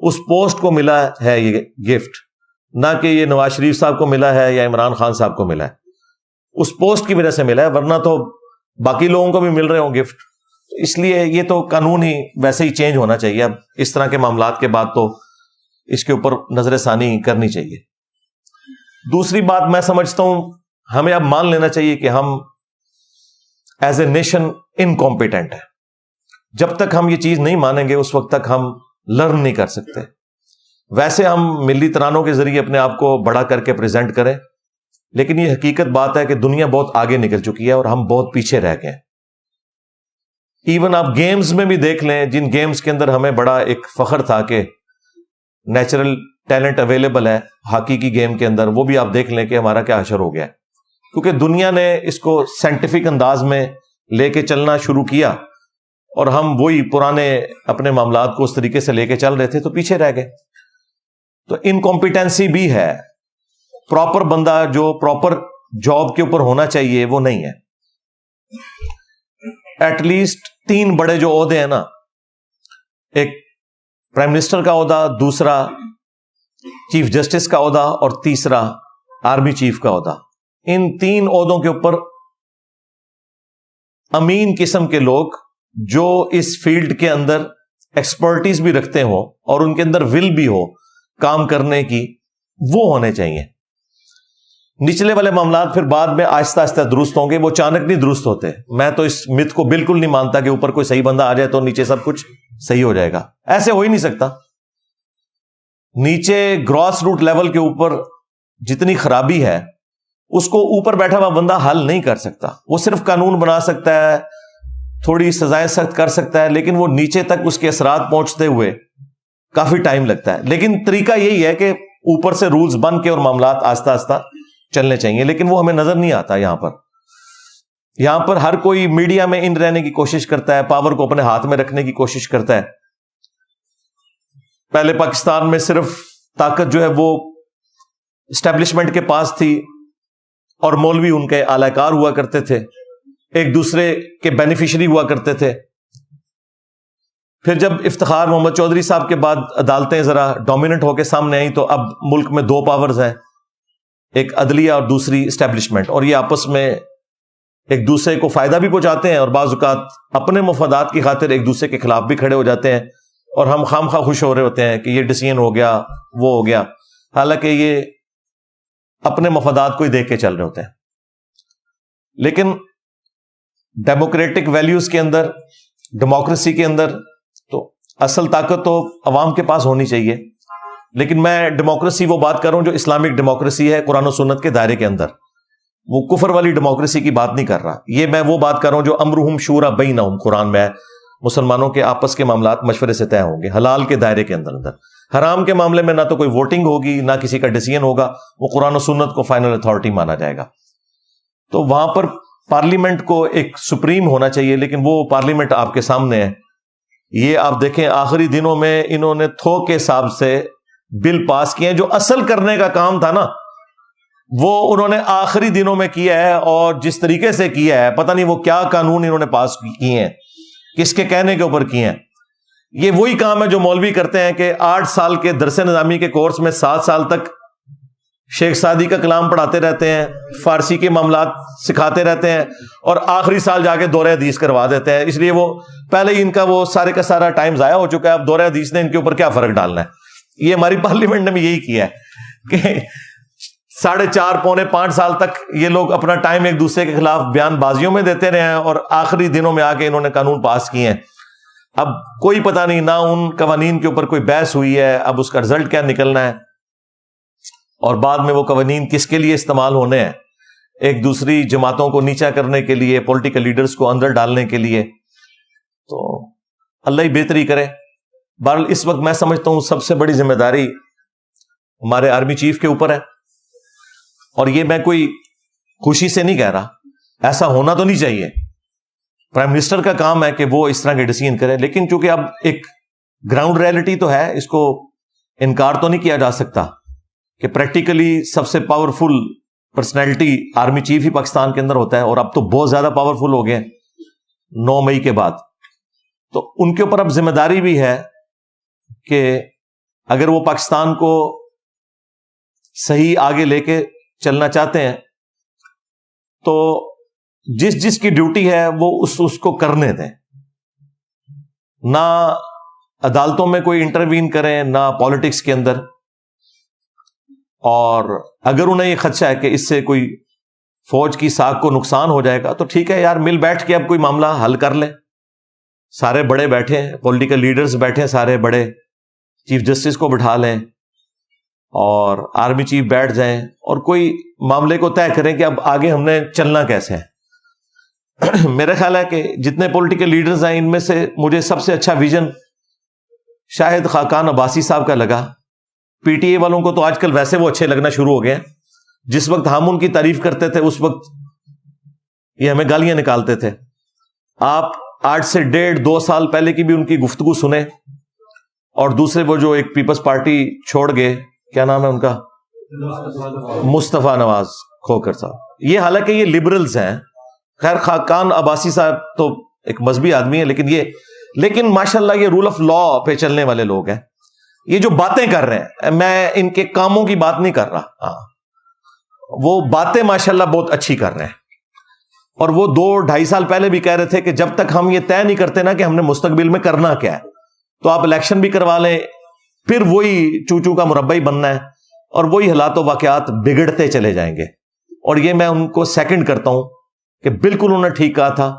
A: اس پوسٹ کو ملا ہے یہ گفٹ، نہ کہ یہ نواز شریف صاحب کو ملا ہے یا عمران خان صاحب کو ملا ہے، اس پوسٹ کی وجہ سے ملا ہے، ورنہ تو باقی لوگوں کو بھی مل رہے ہوں گفٹ۔ اس لیے یہ تو قانون ہی ویسے ہی چینج ہونا چاہیے، اب اس طرح کے معاملات کے بعد تو اس کے اوپر نظر ثانی کرنی چاہیے۔ دوسری بات میں سمجھتا ہوں ہمیں اب مان لینا چاہیے کہ ہم ایز اے نیشن انکمپیٹنٹ ہیں، جب تک ہم یہ چیز نہیں مانیں گے اس وقت تک ہم لرن نہیں کر سکتے۔ ویسے ہم ملی ترانوں کے ذریعے اپنے آپ کو بڑا کر کے پریزنٹ کریں، لیکن یہ حقیقت بات ہے کہ دنیا بہت آگے نکل چکی ہے اور ہم بہت پیچھے رہ گئے ہیں۔ ایون آپ گیمز میں بھی دیکھ لیں، جن گیمز کے اندر ہمیں بڑا ایک فخر تھا کہ نیچرل ٹیلنٹ اویلیبل ہے ہاکی کی گیم کے اندر، وہ بھی آپ دیکھ لیں کہ ہمارا کیا حشر ہو گیا ہے، کیونکہ دنیا نے اس کو سائنٹیفک انداز میں لے کے چلنا شروع کیا اور ہم وہی پرانے اپنے معاملات کو اس طریقے سے لے کے چل رہے تھے تو پیچھے رہ گئے۔ تو انکمپیٹنسی بھی ہے، پراپر بندہ جو پراپر جاب کے اوپر ہونا چاہیے وہ نہیں ہے۔ ایٹ لیسٹ 3 بڑے جو عہدے ہیں نا، ایک پرائم منسٹر کا عہدہ، دوسرا چیف جسٹس کا عہدہ اور تیسرا آرمی چیف کا عہدہ، ان 3 عہدوں کے اوپر امین قسم کے لوگ جو اس فیلڈ کے اندر ایکسپرٹیز بھی رکھتے ہوں اور ان کے اندر ول بھی ہو کام کرنے کی، وہ ہونے چاہیے۔ نچلے والے معاملات پھر بعد میں آہستہ آہستہ درست ہوں گے، وہ اچانک نہیں درست ہوتے۔ میں تو اس مت کو بالکل نہیں مانتا کہ اوپر کوئی صحیح بندہ آ جائے تو نیچے سب کچھ صحیح ہو جائے گا، ایسے ہو ہی نہیں سکتا۔ نیچے گراس روٹ لیول کے اوپر جتنی خرابی ہے اس کو اوپر بیٹھا ہوا بندہ حل نہیں کر سکتا، وہ صرف قانون بنا سکتا ہے، تھوڑی سزائیں سخت کر سکتا ہے، لیکن وہ نیچے تک اس کے اثرات پہنچتے ہوئے کافی ٹائم لگتا ہے۔ لیکن طریقہ یہی ہے کہ اوپر سے رولز بن کے اور معاملات آہستہ آہستہ چلنے چاہیے، لیکن وہ ہمیں نظر نہیں آتا۔ یہاں پر ہر کوئی میڈیا میں ان رہنے کی کوشش کرتا ہے، پاور کو اپنے ہاتھ میں رکھنے کی کوشش کرتا ہے۔ پہلے پاکستان میں صرف طاقت جو ہے وہ اسٹیبلشمنٹ کے پاس تھی اور مولوی ان کے اعلی کار ہوا کرتے تھے، ایک دوسرے کے بینیفیشری ہوا کرتے تھے۔ پھر جب افتخار محمد چودھری صاحب کے بعد عدالتیں ذرا ڈومیننٹ ہو کے سامنے آئیں تو اب ملک میں 2 پاورز ہیں، ایک عدلیہ اور دوسری اسٹیبلشمنٹ، اور یہ آپس میں ایک دوسرے کو فائدہ بھی پہنچاتے ہیں اور بعض اوقات اپنے مفادات کی خاطر ایک دوسرے کے خلاف بھی کھڑے ہو جاتے ہیں، اور ہم خام خواہ خوش ہو رہے ہوتے ہیں کہ یہ ڈیسیژن ہو گیا، وہ ہو گیا، حالانکہ یہ اپنے مفادات کو ہی دیکھ کے چل رہے ہوتے ہیں۔ لیکن ڈیموکریٹک ویلیوز کے اندر، ڈیموکریسی کے اندر تو اصل طاقت تو عوام کے پاس ہونی چاہیے، لیکن میں ڈیموکریسی وہ بات کر رہا ہوں جو اسلامک ڈیموکریسی ہے قرآن و سنت کے دائرے کے اندر، وہ کفر والی ڈیموکریسی کی بات نہیں کر رہا۔ یہ میں وہ بات کر رہا ہوں جو امرہم شورا بینہم قرآن میں ہے، مسلمانوں کے آپس کے معاملات مشورے سے طے ہوں گے حلال کے دائرے کے اندر۔ حرام کے معاملے میں نہ تو کوئی ووٹنگ ہوگی نہ کسی کا ڈیسیژن ہوگا، وہ قرآن و سنت کو فائنل اتھارٹی مانا جائے گا۔ تو وہاں پر پارلیمنٹ کو ایک سپریم ہونا چاہیے، لیکن وہ پارلیمنٹ آپ کے سامنے ہے. یہ آپ دیکھیں آخری دنوں میں انہوں نے تھوک کے حساب سے بل پاس کیے ہیں. جو اصل کرنے کا کام تھا نا وہ انہوں نے آخری دنوں میں کیا ہے، اور جس طریقے سے کیا ہے پتہ نہیں وہ کیا قانون انہوں نے پاس کیے ہیں، کس کے کہنے کے اوپر کیے ہیں. یہ وہی کام ہے جو مولوی کرتے ہیں کہ 8 سال کے درس نظامی کے کورس میں 7 سال تک شیخ سعدی کا کلام پڑھاتے رہتے ہیں، فارسی کے معاملات سکھاتے رہتے ہیں، اور آخری سال جا کے دورہ حدیث کروا دیتے ہیں. اس لیے وہ پہلے ہی ان کا وہ سارے کا سارا ٹائم ضائع ہو چکا ہے. اب دورہ حدیث نے ان کے اوپر کیا فرق ڈالنا ہے؟ یہ ہماری پارلیمنٹ نے بھی یہی کیا ہے کہ 4.5 پونے 5 سال تک یہ لوگ اپنا ٹائم ایک دوسرے کے خلاف بیان بازیوں میں دیتے رہے ہیں، اور آخری دنوں میں آ کے انہوں نے قانون پاس کیے ہیں. اب کوئی پتہ نہیں نہ ان قوانین کے اوپر کوئی بحث ہوئی ہے، اب اس کا رزلٹ کیا نکلنا ہے، اور بعد میں وہ قوانین کس کے لیے استعمال ہونے ہیں، ایک دوسری جماعتوں کو نیچا کرنے کے لیے، پولیٹیکل لیڈرز کو اندر ڈالنے کے لیے. تو اللہ ہی بہتری کرے. بہرحال اس وقت میں سمجھتا ہوں سب سے بڑی ذمہ داری ہمارے آرمی چیف کے اوپر ہے، اور یہ میں کوئی خوشی سے نہیں کہہ رہا، ایسا ہونا تو نہیں چاہیے. پرائم منسٹر کا کام ہے کہ وہ اس طرح کے ڈیسیژن کرے، لیکن چونکہ اب ایک گراؤنڈ ریئلٹی تو ہے، اس کو انکار تو نہیں کیا جا سکتا کہ پریکٹیکلی سب سے پاورفل پرسنالٹی آرمی چیف ہی پاکستان کے اندر ہوتا ہے، اور اب تو بہت زیادہ پاورفل ہو گئے 9 مئی کے بعد. تو ان کے اوپر اب ذمہ داری بھی ہے کہ اگر وہ پاکستان کو صحیح آگے لے کے چلنا چاہتے ہیں تو جس کی ڈیوٹی ہے وہ اس کو کرنے دیں، نہ عدالتوں میں کوئی انٹروین کریں، نہ پالیٹکس کے اندر. اور اگر انہیں یہ خدشہ ہے کہ اس سے کوئی فوج کی ساکھ کو نقصان ہو جائے گا تو ٹھیک ہے یار، مل بیٹھ کے اب کوئی معاملہ حل کر لیں. سارے بڑے بیٹھے ہیں، پولیٹیکل لیڈرز بیٹھے ہیں، سارے بڑے، چیف جسٹس کو بٹھا لیں اور آرمی چیف بیٹھ جائیں اور کوئی معاملے کو طے کریں کہ اب آگے ہم نے چلنا کیسے ہے. میرا خیال ہے کہ جتنے پولیٹیکل لیڈرز ہیں ان میں سے مجھے سب سے اچھا ویژن شاہد خاقان عباسی صاحب کا لگا. پی ٹی اے والوں کو تو آج کل ویسے وہ اچھے لگنا شروع ہو گئے ہیں. جس وقت ہم ان کی تعریف کرتے تھے اس وقت یہ ہمیں گالیاں نکالتے تھے. آپ 8 سے 1.5-2 سال پہلے کی بھی ان کی گفتگو سنیں، اور دوسرے وہ جو ایک پیپلز پارٹی چھوڑ گئے، کیا نام ہے ان کا، مصطفیٰ نواز کھوکر صاحب. یہ حالانکہ یہ لبرلز ہیں، خیر خاقان عباسی صاحب تو ایک مذہبی آدمی ہے، لیکن ماشاءاللہ یہ رول آف لا پہ چلنے والے لوگ ہیں. یہ جو باتیں کر رہے ہیں، میں ان کے کاموں کی بات نہیں کر رہا، وہ باتیں ماشاءاللہ بہت اچھی کر رہے ہیں. اور وہ 2-2.5 سال پہلے بھی کہہ رہے تھے کہ جب تک ہم یہ طے نہیں کرتے نا کہ ہم نے مستقبل میں کرنا کیا ہے، تو آپ الیکشن بھی کروا لیں، پھر وہی چوچو کا مربع ہی بننا ہے، اور وہی حالات و واقعات بگڑتے چلے جائیں گے. اور یہ میں ان کو سیکنڈ کرتا ہوں کہ بالکل انہوں نے ٹھیک کہا تھا.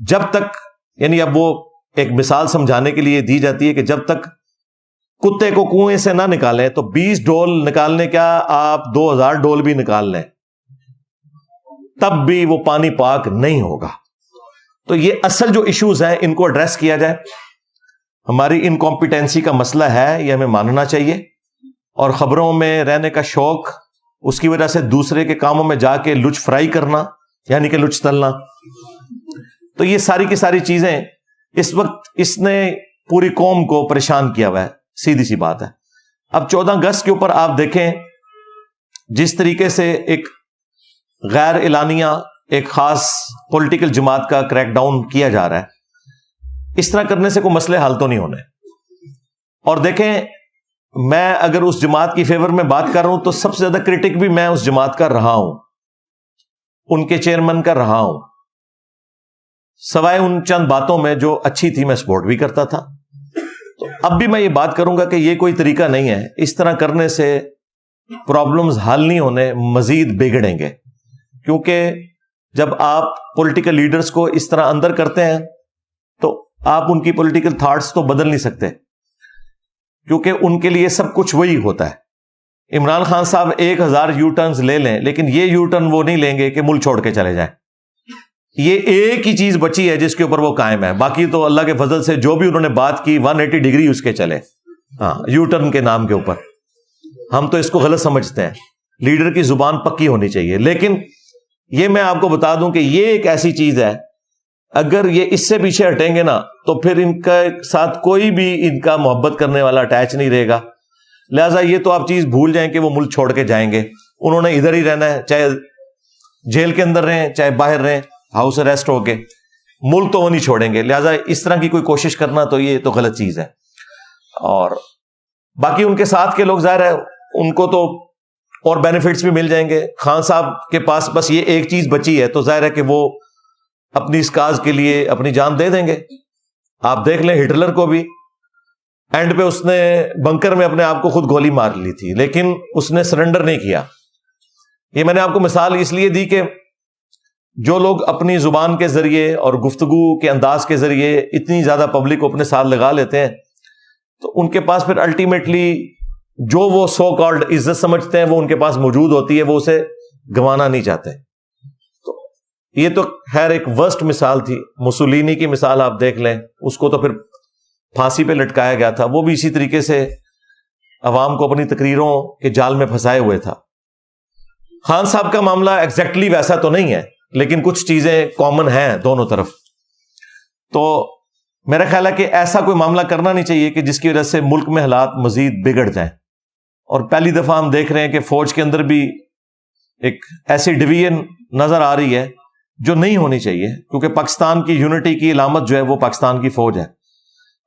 A: جب تک، یعنی اب وہ ایک مثال سمجھانے کے لیے دی جاتی ہے کہ جب تک کتے کو کنویں سے نہ نکالیں تو 20 ڈول نکالنے کیا آپ 2000 ڈول بھی نکال لیں تب بھی وہ پانی پاک نہیں ہوگا. تو یہ اصل جو ایشوز ہیں ان کو ایڈریس کیا جائے. ہماری انکمپیٹنسی کا مسئلہ ہے، یہ ہمیں ماننا چاہیے، اور خبروں میں رہنے کا شوق، اس کی وجہ سے دوسرے کے کاموں میں جا کے لچ فرائی کرنا، یعنی کہ لچ تلنا، تو یہ ساری کی ساری چیزیں اس وقت اس نے پوری قوم کو پریشان کیا ہوا ہے. سیدھی سی بات ہے. اب 14 اگست کے اوپر آپ دیکھیں جس طریقے سے ایک غیر اعلانیہ ایک خاص پولیٹیکل جماعت کا کریک ڈاؤن کیا جا رہا ہے، اس طرح کرنے سے کوئی مسئلے حل تو نہیں ہونے. اور دیکھیں، میں اگر اس جماعت کی فیور میں بات کر رہا ہوں تو سب سے زیادہ کرٹک بھی میں اس جماعت کا رہا ہوں، ان کے چیئرمین کا رہا ہوں، سوائے ان چند باتوں میں جو اچھی تھی میں سپورٹ بھی کرتا تھا. تو اب بھی میں یہ بات کروں گا کہ یہ کوئی طریقہ نہیں ہے. اس طرح کرنے سے پرابلمز حل نہیں ہونے، مزید بگڑیں گے. کیونکہ جب آپ پولیٹیکل لیڈرز کو اس طرح اندر کرتے ہیں تو آپ ان کی پولیٹیکل تھاٹس تو بدل نہیں سکتے، کیونکہ ان کے لیے سب کچھ وہی ہوتا ہے. عمران خان صاحب 1000 یو ٹرنز لے لیں، لیکن یہ یو ٹرن وہ نہیں لیں گے کہ ملک چھوڑ کے چلے جائیں. یہ ایک ہی چیز بچی ہے جس کے اوپر وہ قائم ہے. باقی تو اللہ کے فضل سے جو بھی انہوں نے بات کی 180 ڈگری اس کے چلے. یو ٹرن کے نام کے اوپر ہم تو اس کو غلط سمجھتے ہیں. لیڈر کی زبان پکی ہونی چاہیے، لیکن یہ میں آپ کو بتا دوں کہ یہ ایک ایسی چیز ہے، اگر یہ اس سے پیچھے ہٹیں گے نا تو پھر ان کا ساتھ کوئی بھی ان کا محبت کرنے والا اٹیچ نہیں رہے گا. لہٰذا یہ تو آپ چیز بھول جائیں کہ وہ ملک چھوڑ کے جائیں گے. انہوں نے ادھر ہی رہنا ہے، چاہے جیل کے اندر رہیں چاہے باہر رہیں، ہاؤس اریسٹ ہو کے، ملک تو وہ نہیں چھوڑیں گے. لہٰذا اس طرح کی کوئی کوشش کرنا تو یہ تو غلط چیز ہے. اور باقی ان کے ساتھ کے لوگ ظاہر ہے ان کو تو اور بینیفٹس بھی مل جائیں گے. خان صاحب کے پاس بس یہ ایک چیز بچی ہے تو ظاہر ہے کہ وہ اپنی اس کاز کے لیے اپنی جان دے دیں گے. آپ دیکھ لیں ہٹلر کو بھی اینڈ پہ اس نے بنکر میں اپنے آپ کو خود گولی مار لی تھی، لیکن اس نے سرنڈر نہیں کیا. یہ میں نے آپ کو مثال اس لیے دی کہ جو لوگ اپنی زبان کے ذریعے اور گفتگو کے انداز کے ذریعے اتنی زیادہ پبلک کو اپنے ساتھ لگا لیتے ہیں تو ان کے پاس پھر الٹیمیٹلی جو وہ سو کالڈ عزت سمجھتے ہیں وہ ان کے پاس موجود ہوتی ہے، وہ اسے گنوانا نہیں چاہتے. تو یہ تو خیر ایک ورسٹ مثال تھی. مسولینی کی مثال آپ دیکھ لیں، اس کو تو پھر پھانسی پہ لٹکایا گیا تھا، وہ بھی اسی طریقے سے عوام کو اپنی تقریروں کے جال میں پھنسائے ہوئے تھا. خان صاحب کا معاملہ ایگزیکٹلی ویسا تو نہیں ہے لیکن کچھ چیزیں کامن ہیں دونوں طرف. تو میرا خیال ہے کہ ایسا کوئی معاملہ کرنا نہیں چاہیے کہ جس کی وجہ سے ملک میں حالات مزید بگڑ جائیں. اور پہلی دفعہ ہم دیکھ رہے ہیں کہ فوج کے اندر بھی ایک ایسی ڈویژن نظر آ رہی ہے جو نہیں ہونی چاہیے، کیونکہ پاکستان کی یونٹی کی علامت جو ہے وہ پاکستان کی فوج ہے.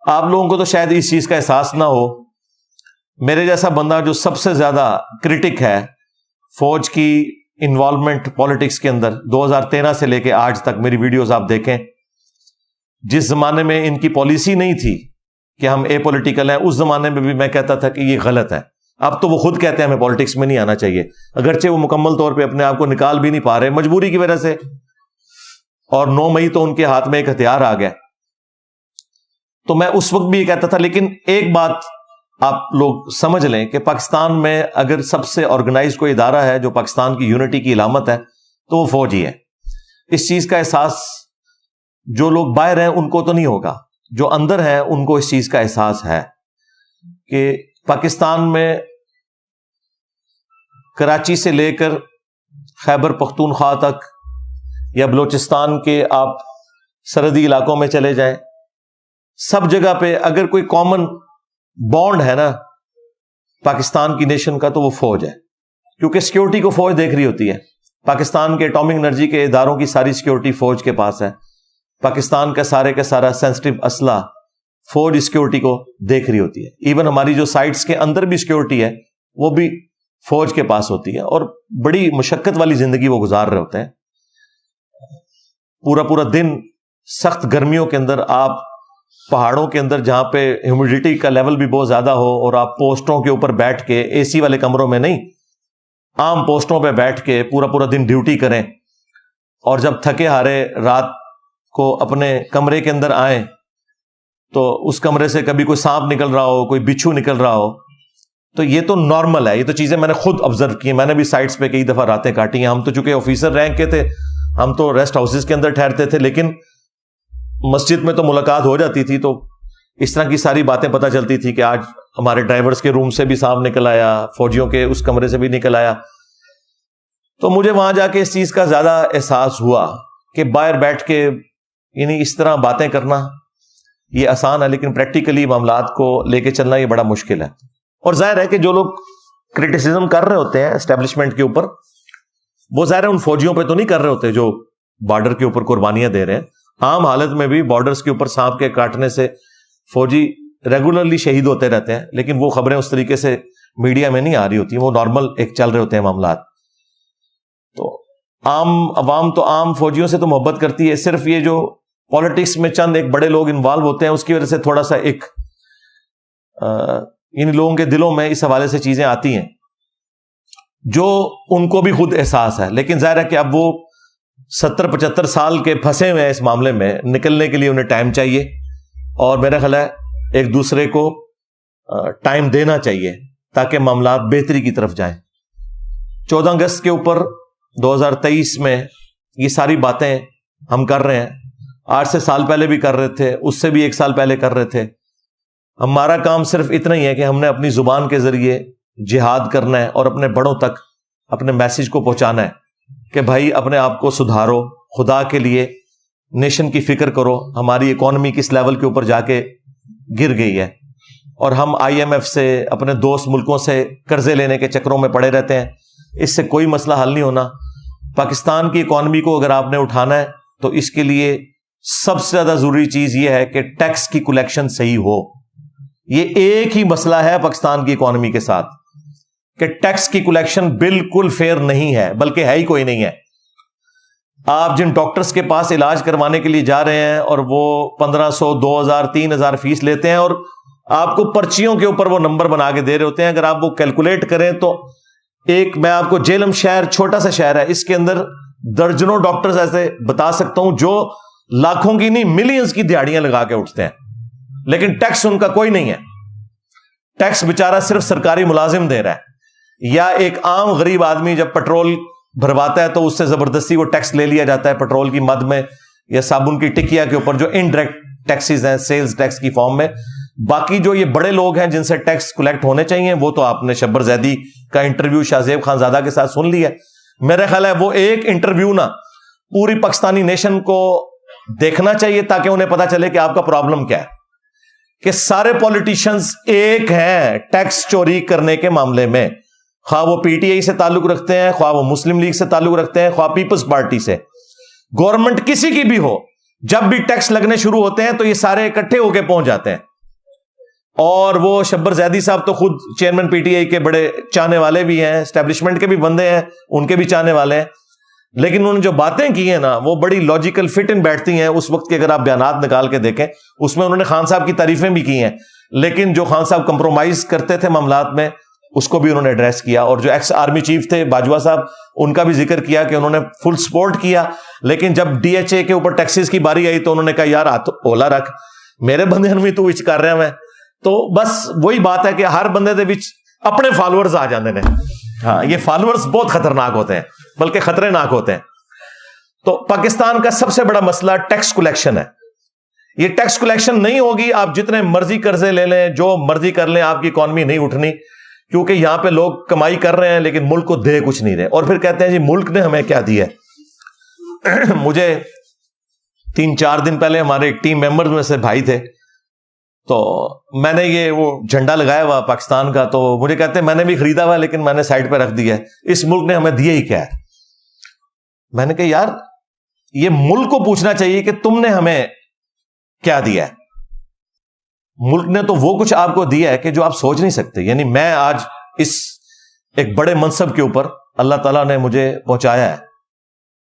A: آپ لوگوں کو تو شاید اس چیز کا احساس نہ ہو. میرے جیسا بندہ جو سب سے زیادہ کرٹک ہے فوج کی انوالومنٹ پالیٹکس کے اندر، 2013 سے لے کے آج تک میری ویڈیوز آپ دیکھیں، جس زمانے میں ان کی پالیسی نہیں تھی کہ ہم اے پولیٹیکل ہیں، اس زمانے میں بھی میں کہتا تھا کہ یہ غلط ہے. اب تو وہ خود کہتے ہیں ہمیں پالیٹکس میں نہیں آنا چاہیے، اگرچہ وہ مکمل طور پہ اپنے آپ کو نکال بھی نہیں پا رہے مجبوری کی وجہ سے. اور 9 مئی تو ان کے ہاتھ میں ایک ہتھیار آ گیا. تو میں اس وقت بھی یہ کہتا تھا، لیکن ایک بات آپ لوگ سمجھ لیں کہ پاکستان میں اگر سب سے آرگنائز کوئی ادارہ ہے جو پاکستان کی یونٹی کی علامت ہے تو وہ فوج ہی ہے. اس چیز کا احساس جو لوگ باہر ہیں ان کو تو نہیں ہوگا، جو اندر ہیں ان کو اس چیز کا احساس ہے کہ پاکستان میں کراچی سے لے کر خیبر پختونخوا تک یا بلوچستان کے آپ سرحدی علاقوں میں چلے جائیں، سب جگہ پہ اگر کوئی کامن بانڈ ہے نا پاکستان کی نیشن کا تو وہ فوج ہے. کیونکہ سیکیورٹی کو فوج دیکھ رہی ہوتی ہے. پاکستان کے اٹامک انرجی کے اداروں کی ساری سیکیورٹی فوج کے پاس ہے. پاکستان کا سارا سینسٹیو اسلحہ فوج سیکیورٹی کو دیکھ رہی ہوتی ہے. ایون ہماری جو سائٹس کے اندر بھی سیکیورٹی ہے وہ بھی فوج کے پاس ہوتی ہے، اور بڑی مشقت والی زندگی وہ گزار رہے ہوتے ہیں. پورا دن سخت گرمیوں کے اندر آپ پہاڑوں کے اندر جہاں پہ ہیومیڈیٹی کا لیول بھی بہت زیادہ ہو، اور آپ پوسٹوں کے اوپر بیٹھ کے اے سی والے کمروں میں نہیں، عام پوسٹوں پہ بیٹھ کے پورا دن ڈیوٹی کریں، اور جب تھکے ہارے رات کو اپنے کمرے کے اندر آئیں تو اس کمرے سے کبھی کوئی سانپ نکل رہا ہو، کوئی بچھو نکل رہا ہو. تو یہ تو نارمل ہے. یہ تو چیزیں میں نے خود آبزرو کی ہیں. میں نے بھی سائٹس پہ کئی دفعہ راتیں کاٹی ہیں. ہم تو چونکہ آفیسر رینک کے تھے، ہم تو ریسٹ ہاؤسز کے اندر ٹھہرتے تھے، لیکن مسجد میں تو ملاقات ہو جاتی تھی تو اس طرح کی ساری باتیں پتہ چلتی تھی کہ آج ہمارے ڈرائیورز کے روم سے بھی سانپ نکل آیا، فوجیوں کے اس کمرے سے بھی نکل آیا. تو مجھے وہاں جا کے اس چیز کا زیادہ احساس ہوا کہ باہر بیٹھ کے یعنی اس طرح باتیں کرنا یہ آسان ہے، لیکن پریکٹیکلی معاملات کو لے کے چلنا یہ بڑا مشکل ہے. اور ظاہر ہے کہ جو لوگ کرٹیسزم کر رہے ہوتے ہیں اسٹیبلشمنٹ کے اوپر، وہ ظاہر ہے ان فوجیوں پہ تو نہیں کر رہے ہوتے جو بارڈر کے اوپر قربانیاں دے رہے ہیں. عام حالت میں بھی بارڈرز کے اوپر سانپ کے کاٹنے سے فوجی ریگولرلی شہید ہوتے رہتے ہیں، لیکن وہ خبریں اس طریقے سے میڈیا میں نہیں آ رہی ہوتی، وہ نارمل ایک چل رہے ہوتے ہیں معاملات. تو عام عوام تو عام فوجیوں سے تو محبت کرتی ہے، صرف یہ جو پالیٹکس میں چند ایک بڑے لوگ انوالو ہوتے ہیں اس کی وجہ سے تھوڑا سا ایک ان لوگوں کے دلوں میں اس حوالے سے چیزیں آتی ہیں جو ان کو بھی خود احساس ہے. لیکن ظاہر ہے کہ اب وہ 70-75 سال کے پھنسے ہوئے ہیں اس معاملے میں، نکلنے کے لیے انہیں ٹائم چاہیے، اور میرا خیال ہے ایک دوسرے کو ٹائم دینا چاہیے تاکہ معاملات بہتری کی طرف جائیں. 14 اگست کے اوپر 2023 میں یہ ساری باتیں ہم کر رہے ہیں، 8 سے سال پہلے بھی کر رہے تھے، اس سے بھی 1 سال پہلے کر رہے تھے. ہمارا کام صرف اتنا ہی ہے کہ ہم نے اپنی زبان کے ذریعے جہاد کرنا ہے اور اپنے بڑوں تک اپنے میسج کو پہنچانا ہے. کہ بھائی اپنے آپ کو سدھارو, خدا کے لیے نیشن کی فکر کرو. ہماری اکانومی کس لیول کے اوپر جا کے گر گئی ہے, اور ہم IMF سے, اپنے دوست ملکوں سے قرضے لینے کے چکروں میں پڑے رہتے ہیں. اس سے کوئی مسئلہ حل نہیں ہونا. پاکستان کی اکانومی کو اگر آپ نے اٹھانا ہے تو اس کے لیے سب سے زیادہ ضروری چیز یہ ہے کہ ٹیکس کی کلیکشن صحیح ہو. یہ ایک ہی مسئلہ ہے پاکستان کی اکانومی کے ساتھ کہ ٹیکس کی کلیکشن بالکل فیئر نہیں ہے, بلکہ ہے ہی کوئی نہیں ہے. آپ جن ڈاکٹرز کے پاس علاج کروانے کے لیے جا رہے ہیں اور وہ 1500, 2000, 3000 فیس لیتے ہیں, اور آپ کو پرچیوں کے اوپر وہ نمبر بنا کے دے رہے ہوتے ہیں. اگر آپ وہ کیلکولیٹ کریں تو میں آپ کو جیلم شہر, چھوٹا سا شہر ہے, اس کے اندر درجنوں ڈاکٹرز ایسے بتا سکتا ہوں جو لاکھوں کی نہیں ملینز کی دیہڑیاں لگا کے اٹھتے ہیں, لیکن ٹیکس ان کا کوئی نہیں ہے. ٹیکس بیچارہ صرف سرکاری ملازم دے رہا ہے, یا ایک عام غریب آدمی جب پیٹرول بھرواتا ہے تو اس سے زبردستی وہ ٹیکس لے لیا جاتا ہے پیٹرول کی مد میں یا صابن کی ٹکیا کے اوپر, جو انڈائریکٹ ٹیکسز ہیں سیلز ٹیکس کی فارم میں. باقی جو یہ بڑے لوگ ہیں جن سے ٹیکس کلیکٹ ہونے چاہیے, وہ تو آپ نے شبر زیدی کا انٹرویو شاہ زیب خان زادہ کے ساتھ سن لیا. میرا خیال ہے وہ ایک انٹرویو نا پوری پاکستانی نیشن کو دیکھنا چاہیے تاکہ انہیں پتا چلے کہ آپ کا پرابلم کیا ہے. کہ سارے پولیٹیشنز ایک ہیں ٹیکس چوری کرنے کے معاملے میں, خواہ وہ PTI سے تعلق رکھتے ہیں, خواہ وہ مسلم لیگ سے تعلق رکھتے ہیں, خواہ پیپلز پارٹی سے. گورنمنٹ کسی کی بھی ہو, جب بھی ٹیکس لگنے شروع ہوتے ہیں تو یہ سارے اکٹھے ہو کے پہنچ جاتے ہیں. اور وہ شبر زیدی صاحب تو خود چیئرمین PTI کے بڑے چاہنے والے بھی ہیں, اسٹیبلشمنٹ کے بھی بندے ہیں, ان کے بھی چاہنے والے ہیں. لیکن انہوں نے جو باتیں کی ہیں نا وہ بڑی لاجیکل فٹ ان بیٹھتی ہیں. اس وقت کے اگر آپ بیانات نکال کے دیکھیں اس میں انہوں نے خان صاحب کی تعریفیں بھی کی ہیں, لیکن جو خان صاحب کمپرومائز کرتے تھے معاملات میں اس کو بھی انہوں نے ایڈریس کیا. اور جو ایکس آرمی چیف تھے باجوہ صاحب, ان کا بھی ذکر کیا کہ انہوں نے فل سپورٹ کیا, لیکن جب DHA کے اوپر ٹیکسز کی باری آئی تو انہوں نے کہا یار ہاتھ اولا رکھ, میرے بندے بھی تو وچ کر رہے ہیں. تو بس وہی بات ہے کہ ہر بندے دے وچ اپنے فالوورز آ جاندے نے. ہاں, یہ فالوورز بہت خطرناک ہوتے ہیں, بلکہ خطرے ناک ہوتے ہیں. تو پاکستان کا سب سے بڑا مسئلہ ٹیکس کلیکشن ہے. یہ ٹیکس کلیکشن نہیں ہوگی, آپ جتنے مرضی قرضے لے لیں, جو مرضی کر لیں, آپ کی اکانومی نہیں اٹھنی, کیونکہ یہاں پہ لوگ کمائی کر رہے ہیں لیکن ملک کو دے کچھ نہیں رہے. اور پھر کہتے ہیں جی ملک نے ہمیں کیا دیا ہے. مجھے 3-4 دن پہلے ہمارے ٹیم ممبرز میں سے بھائی تھے, تو میں نے یہ وہ جھنڈا لگایا ہوا پاکستان کا, تو مجھے کہتے ہیں میں نے بھی خریدا ہوا لیکن میں نے سائڈ پہ رکھ دیا ہے, اس ملک نے ہمیں دیا ہی کیا ہے. میں نے کہا یار یہ ملک کو پوچھنا چاہیے کہ تم نے ہمیں کیا دیا ہے. ملک نے تو وہ کچھ آپ کو دیا ہے کہ جو آپ سوچ نہیں سکتے. یعنی میں آج اس ایک بڑے منصب کے اوپر اللہ تعالیٰ نے مجھے پہنچایا ہے.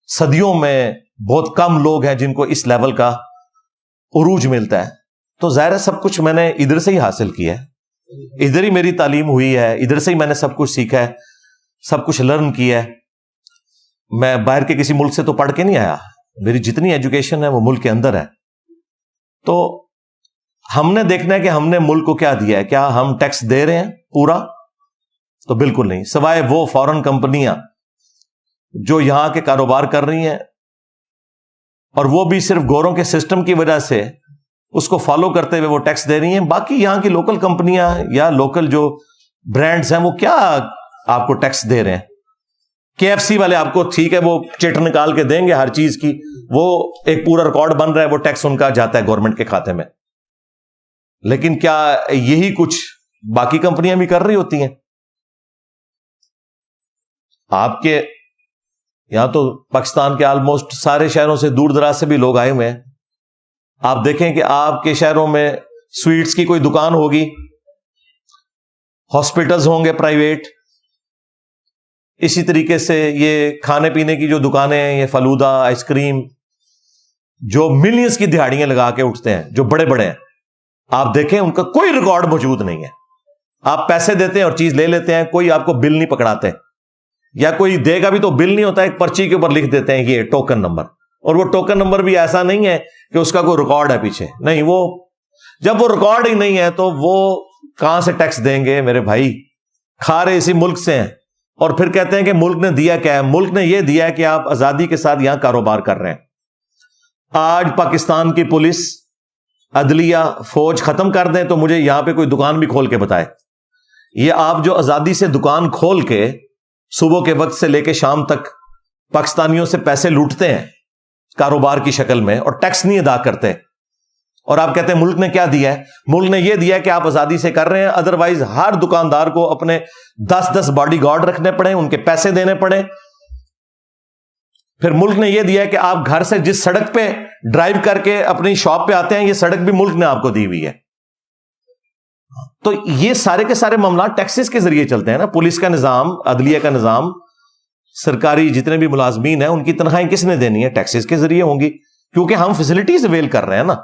A: صدیوں میں بہت کم لوگ ہیں جن کو اس لیول کا عروج ملتا ہے. تو ظاہر ہے سب کچھ میں نے ادھر سے ہی حاصل کیا ہے, ادھر ہی میری تعلیم ہوئی ہے, ادھر سے ہی میں نے سب کچھ سیکھا ہے, سب کچھ لرن کیا ہے. میں باہر کے کسی ملک سے تو پڑھ کے نہیں آیا, میری جتنی ایجوکیشن ہے وہ ملک کے اندر ہے. تو ہم نے دیکھنا ہے کہ ہم نے ملک کو کیا دیا ہے. کیا ہم ٹیکس دے رہے ہیں پورا؟ تو بالکل نہیں, سوائے وہ فورن کمپنیاں جو یہاں کے کاروبار کر رہی ہیں, اور وہ بھی صرف گوروں کے سسٹم کی وجہ سے اس کو فالو کرتے ہوئے وہ ٹیکس دے رہی ہیں. باقی یہاں کی لوکل کمپنیاں یا لوکل جو برانڈز ہیں وہ کیا آپ کو ٹیکس دے رہے ہیں. KFC والے آپ کو ٹھیک ہے وہ چٹ نکال کے دیں گے ہر چیز کی, وہ ایک پورا ریکارڈ بن رہا ہے, وہ ٹیکس ان کا جاتا ہے گورنمنٹ کے کھاتے میں. لیکن کیا یہی کچھ باقی کمپنیاں بھی کر رہی ہوتی ہیں؟ آپ کے یہاں تو پاکستان کے آلموسٹ سارے شہروں سے دور دراز سے بھی لوگ آئے ہوئے ہیں. آپ دیکھیں کہ آپ کے شہروں میں سویٹس کی کوئی دکان ہوگی, ہاسپٹلز ہوں گے پرائیویٹ, اسی طریقے سے یہ کھانے پینے کی جو دکانیں ہیں, یہ فلودہ, آئس کریم, جو ملینز کی دہاڑیاں لگا کے اٹھتے ہیں, جو بڑے بڑے ہیں, آپ دیکھیں ان کا کوئی ریکارڈ موجود نہیں ہے. آپ پیسے دیتے ہیں اور چیز لے لیتے ہیں, کوئی آپ کو بل نہیں پکڑاتے, یا کوئی دے گا بھی تو بل نہیں ہوتا, ایک پرچی کے اوپر لکھ دیتے ہیں یہ ٹوکن نمبر, اور وہ ٹوکن نمبر بھی ایسا نہیں ہے کہ اس کا کوئی ریکارڈ ہے پیچھے. نہیں, وہ جب وہ ریکارڈ ہی نہیں ہے تو وہ کہاں سے ٹیکس دیں گے میرے بھائی؟ کھا رہے اسی ملک سے ہیں, اور پھر کہتے ہیں کہ ملک نے دیا کیا ہے. ملک نے یہ دیا ہے کہ آپ آزادی کے ساتھ یہاں کاروبار کر رہے ہیں. آج پاکستان کی پولیس, عدلیہ, فوج ختم کر دیں تو مجھے یہاں پہ کوئی دکان بھی کھول کے بتائے. یہ آپ جو آزادی سے دکان کھول کے صبح کے وقت سے لے کے شام تک پاکستانیوں سے پیسے لوٹتے ہیں کاروبار کی شکل میں اور ٹیکس نہیں ادا کرتے، اور آپ کہتے ہیں ملک نے کیا دیا ہے؟ ملک نے یہ دیا ہے کہ آپ آزادی سے کر رہے ہیں، ادروائز ہر دکاندار کو اپنے 10 باڈی گارڈ رکھنے پڑے، ان کے پیسے دینے پڑے۔ پھر ملک نے یہ دیا ہے کہ آپ گھر سے جس سڑک پہ ڈرائیو کر کے اپنی شاپ پہ آتے ہیں، یہ سڑک بھی ملک نے آپ کو دی ہوئی ہے۔ تو یہ سارے کے سارے معاملات ٹیکسز کے ذریعے چلتے ہیں نا۔ پولیس کا نظام، عدلیہ کا نظام، سرکاری جتنے بھی ملازمین ہیں، ان کی تنخواہیں کس نے دینی ہے؟ ٹیکسز کے ذریعے ہوں گی، کیونکہ ہم فیسلٹیز اویل کر رہے ہیں نا،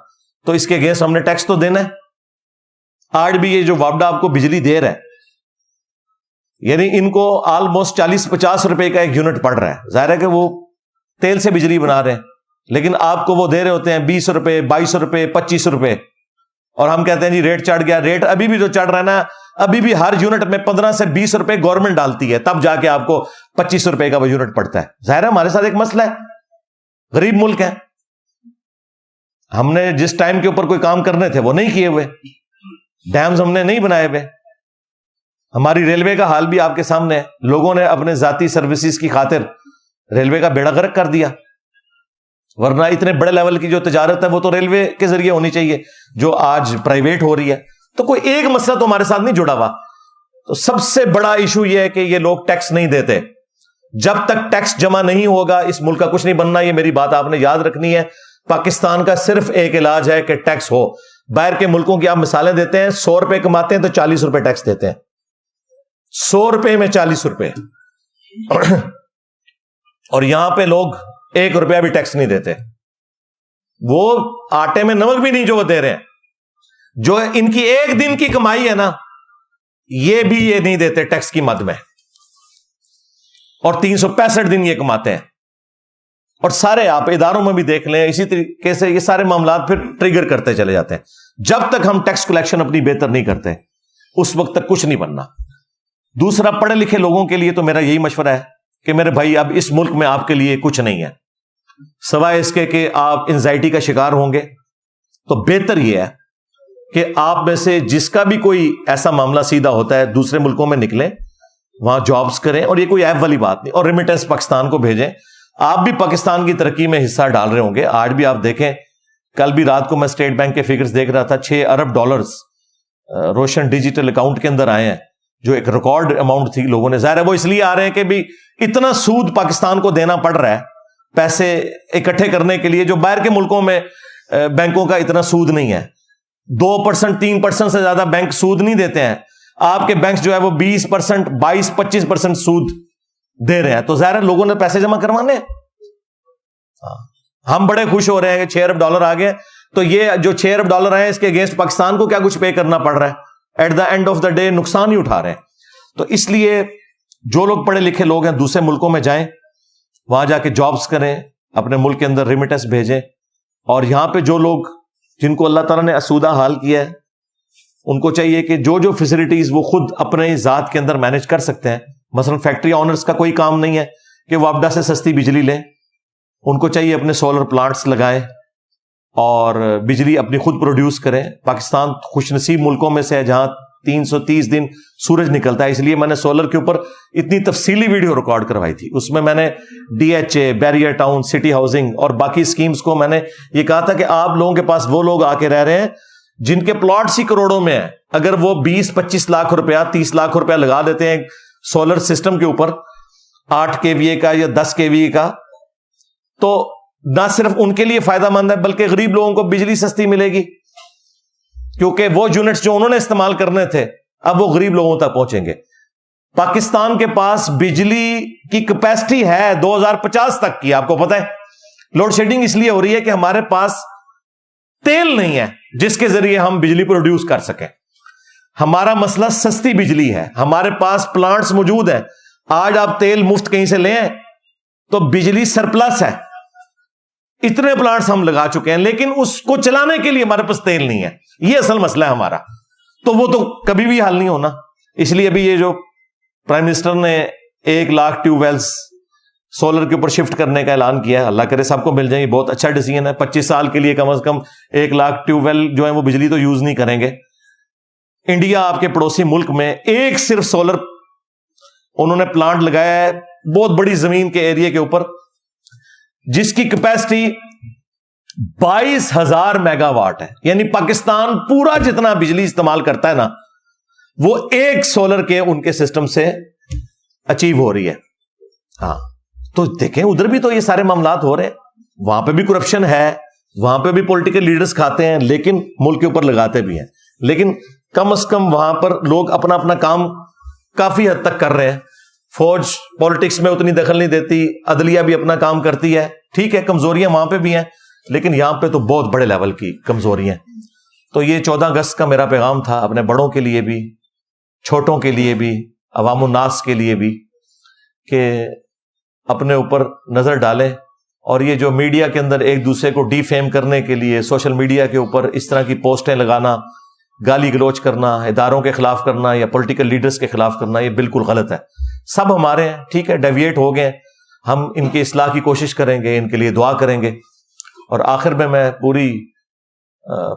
A: تو اس کے اگینسٹ ہم نے ٹیکس تو دینا ہے۔ آج بھی یہ جو وابڈا آپ کو بجلی دے رہا ہے، یعنی ان کو آلموسٹ 40-50 روپے کا ایک یونٹ پڑ رہا ہے۔ ظاہر ہے کہ وہ تیل سے بجلی بنا رہے ہیں، لیکن آپ کو وہ دے رہے ہوتے ہیں 20 روپے، 22 روپے، 25 روپے، اور ہم کہتے ہیں جی ریٹ چڑھ گیا۔ ریٹ ابھی بھی تو چڑھ رہا ہے نا، ابھی بھی ہر یونٹ میں 15 سے 20 روپے گورنمنٹ ڈالتی ہے، تب جا کے آپ کو 25 روپے کا وہ یونٹ پڑتا ہے۔ ظاہر ہے ہمارے ساتھ ایک مسئلہ ہے، غریب ملک ہے، ہم نے جس ٹائم کے اوپر کوئی کام کرنے تھے وہ نہیں کیے ہوئے، ڈیمز ہم نے نہیں بنائے ہوئے۔ ہماری ریلوے کا حال بھی آپ کے سامنے ہے، لوگوں نے اپنے ذاتی سروسز کی خاطر ریلوے کا بیڑا غرق کر دیا، ورنہ اتنے بڑے لیول کی جو تجارت ہے وہ تو ریلوے کے ذریعے ہونی چاہیے، جو آج پرائیویٹ ہو رہی ہے۔ تو کوئی ایک مسئلہ تو ہمارے ساتھ نہیں جڑا ہوا۔ تو سب سے بڑا ایشو یہ ہے کہ یہ لوگ ٹیکس نہیں دیتے۔ جب تک ٹیکس جمع نہیں ہوگا اس ملک کا کچھ نہیں بننا۔ یہ میری بات آپ نے یاد رکھنی ہے۔ پاکستان کا صرف ایک علاج ہے کہ ٹیکس ہو۔ باہر کے ملکوں کی آپ مثالیں دیتے ہیں، 100 روپے کماتے ہیں تو 40 روپے ٹیکس دیتے ہیں، 100 روپے میں 40 روپے، اور یہاں پہ لوگ 1 روپیہ بھی ٹیکس نہیں دیتے۔ وہ آٹے میں نمک بھی نہیں جو وہ دے رہے ہیں، جو ان کی ایک دن کی کمائی ہے نا، یہ بھی یہ نہیں دیتے ٹیکس کی مد میں، اور 365 دن یہ کماتے ہیں۔ اور سارے آپ اداروں میں بھی دیکھ لیں، اسی طریقے سے یہ سارے معاملات پھر ٹریگر کرتے چلے جاتے ہیں۔ جب تک ہم ٹیکس کلیکشن اپنی بہتر نہیں کرتے اس وقت تک کچھ نہیں بننا۔ دوسرا، پڑھے لکھے لوگوں کے لیے تو میرا یہی مشورہ ہے کہ میرے بھائی اب اس ملک میں آپ کے لیے کچھ نہیں ہے سوائے اس کے کہ آپ انزائٹی کا شکار ہوں گے۔ تو بہتر یہ ہے کہ آپ میں سے جس کا بھی کوئی ایسا معاملہ سیدھا ہوتا ہے دوسرے ملکوں میں نکلیں، وہاں جابز کریں، اور یہ کوئی ایب والی بات نہیں، اور ریمیٹنس پاکستان کو بھیجیں۔ آپ بھی پاکستان کی ترقی میں حصہ ڈال رہے ہوں گے۔ آج بھی آپ دیکھیں، کل بھی رات کو میں اسٹیٹ بینک کے فگرز دیکھ رہا تھا، 6 ارب ڈالرز روشن ڈیجیٹل اکاؤنٹ کے اندر آئے ہیں، جو ایک ریکارڈ اماؤنٹ تھی لوگوں نے۔ ظاہر ہے وہ اس لیے آ رہے ہیں کہ بھی اتنا سود پاکستان کو دینا پڑ رہا ہے پیسے اکٹھے کرنے کے لیے، جو باہر کے ملکوں میں بینکوں کا اتنا سود نہیں ہے۔ 2%، 3% سے زیادہ بینک سود نہیں دیتے ہیں۔ آپ کے بینک جو ہے وہ 20%، 22-25% سود دے رہے ہیں۔ تو ظاہر ہے لوگوں نے پیسے جمع کروانے۔ ہم بڑے خوش ہو رہے ہیں کہ 6 ارب ڈالر آ گئے، تو یہ جو 6 ارب ڈالر آئے اس کے اگینسٹ پاکستان کو کیا کچھ پے کرنا پڑ رہا ہے؟ At the end of the day نقصان ہی اٹھا رہے ہیں۔ تو اس لیے جو لوگ پڑھے لکھے لوگ ہیں دوسرے ملکوں میں جائیں، وہاں جا کے جابز کریں، اپنے ملک کے اندر ریمیٹنس بھیجیں، اور یہاں پہ جو لوگ جن کو اللہ تعالیٰ نے اسودہ حال کیا ہے ان کو چاہیے کہ جو فیسلٹیز وہ خود اپنے ذات کے اندر مینج کر سکتے ہیں۔ مثلا فیکٹری آنرز کا کوئی کام نہیں ہے کہ وہ وابڈا سے سستی بجلی لیں، ان کو چاہیے اپنے سولر پلانٹس لگائیں اور بجلی اپنی خود پروڈیوس کریں۔ پاکستان خوش نصیب ملکوں میں سے ہے جہاں 330 دن سورج نکلتا ہے، اس لیے میں نے سولر کے اوپر اتنی تفصیلی ویڈیو ریکارڈ کروائی تھی۔ اس میں نے D H A, Bahria town, city housing اور باقی اسکیمز کو میں نے یہ کہا تھا کہ آپ لوگوں کے پاس وہ لوگ آ کے رہ رہے ہیں جن کے پلاٹس ہی کروڑوں میں ہیں، اگر وہ 20-25 لاکھ روپیہ، 30 لاکھ روپیہ لگا دیتے ہیں سولر سسٹم کے اوپر 8 kVA کا یا 10 kVA کا، تو نہ صرف ان کے لیے فائدہ مند ہے بلکہ غریب لوگوں کو بجلی سستی ملے گی، کیونکہ وہ یونٹس جو انہوں نے استعمال کرنے تھے اب وہ غریب لوگوں تک پہنچیں گے۔ پاکستان کے پاس بجلی کی کیپیسٹی ہے 2050 تک کی، آپ کو پتہ ہے۔ لوڈ شیڈنگ اس لیے ہو رہی ہے کہ ہمارے پاس تیل نہیں ہے جس کے ذریعے ہم بجلی پروڈیوس کر سکیں۔ ہمارا مسئلہ سستی بجلی ہے، ہمارے پاس پلانٹس موجود ہیں۔ آج آپ تیل مفت کہیں سے لیں تو بجلی سرپلس ہے، اتنے پلانٹس ہم لگا چکے ہیں، لیکن اس کو چلانے کے لیے ہمارے پاس تیل نہیں ہے۔ یہ اصل مسئلہ ہے ہمارا، تو وہ تو کبھی بھی حل نہیں ہونا۔ اس لیے ابھی یہ جو پرائم منسٹر نے 1 لاکھ ٹیوب ویلز سولر کے اوپر شفٹ کرنے کا اعلان کیا ہے، اللہ کرے سب کو مل جائیں، یہ بہت اچھا ڈیسیژن ہے۔ 25 سال کے لیے کم از کم 1 لاکھ ٹیوب ویل جو ہے وہ بجلی تو یوز نہیں کریں گے۔ انڈیا آپ کے پڑوسی ملک میں ایک صرف سولر انہوں نے پلانٹ لگایا ہے بہت بڑی زمین کے ایریا کے اوپر، جس کی کیپیسٹی 22,000 میگا واٹ ہے. یعنی پاکستان پورا جتنا بجلی استعمال کرتا ہے نا، وہ ایک سولر کے ان کے سسٹم سے اچیو ہو رہی ہے. ہاں تو دیکھیں ادھر بھی تو یہ سارے معاملات ہو رہے ہیں. وہاں پہ بھی کرپشن ہے، وہاں پہ بھی پولیٹیکل لیڈرز کھاتے ہیں، لیکن ملک کے اوپر لگاتے بھی ہیں. لیکن کم از کم وہاں پر لوگ اپنا اپنا کام کافی حد تک کر رہے ہیں. فوج پالیٹکس میں اتنی دخل نہیں دیتی، عدلیہ بھی اپنا کام کرتی ہے. ٹھیک ہے، کمزوریاں وہاں پہ بھی ہیں، لیکن یہاں پہ تو بہت بڑے لیول کی کمزوریاں. تو یہ 14 اگست کا میرا پیغام تھا اپنے بڑوں کے لیے بھی، چھوٹوں کے لیے بھی، عوام الناس کے لیے بھی، کہ اپنے اوپر نظر ڈالیں. اور یہ جو میڈیا کے اندر ایک دوسرے کو ڈی فیم کرنے کے لیے سوشل میڈیا کے اوپر اس طرح کی پوسٹیں لگانا، گالی گلوچ کرنا، اداروں کے خلاف کرنا یا پولیٹیکل لیڈرز کے خلاف کرنا، یہ بالکل غلط ہے. سب ہمارے ہیں، ٹھیک ہے، ڈیویٹ ہو گئے، ہم ان کی اصلاح کی کوشش کریں گے، ان کے لیے دعا کریں گے. اور آخر میں پوری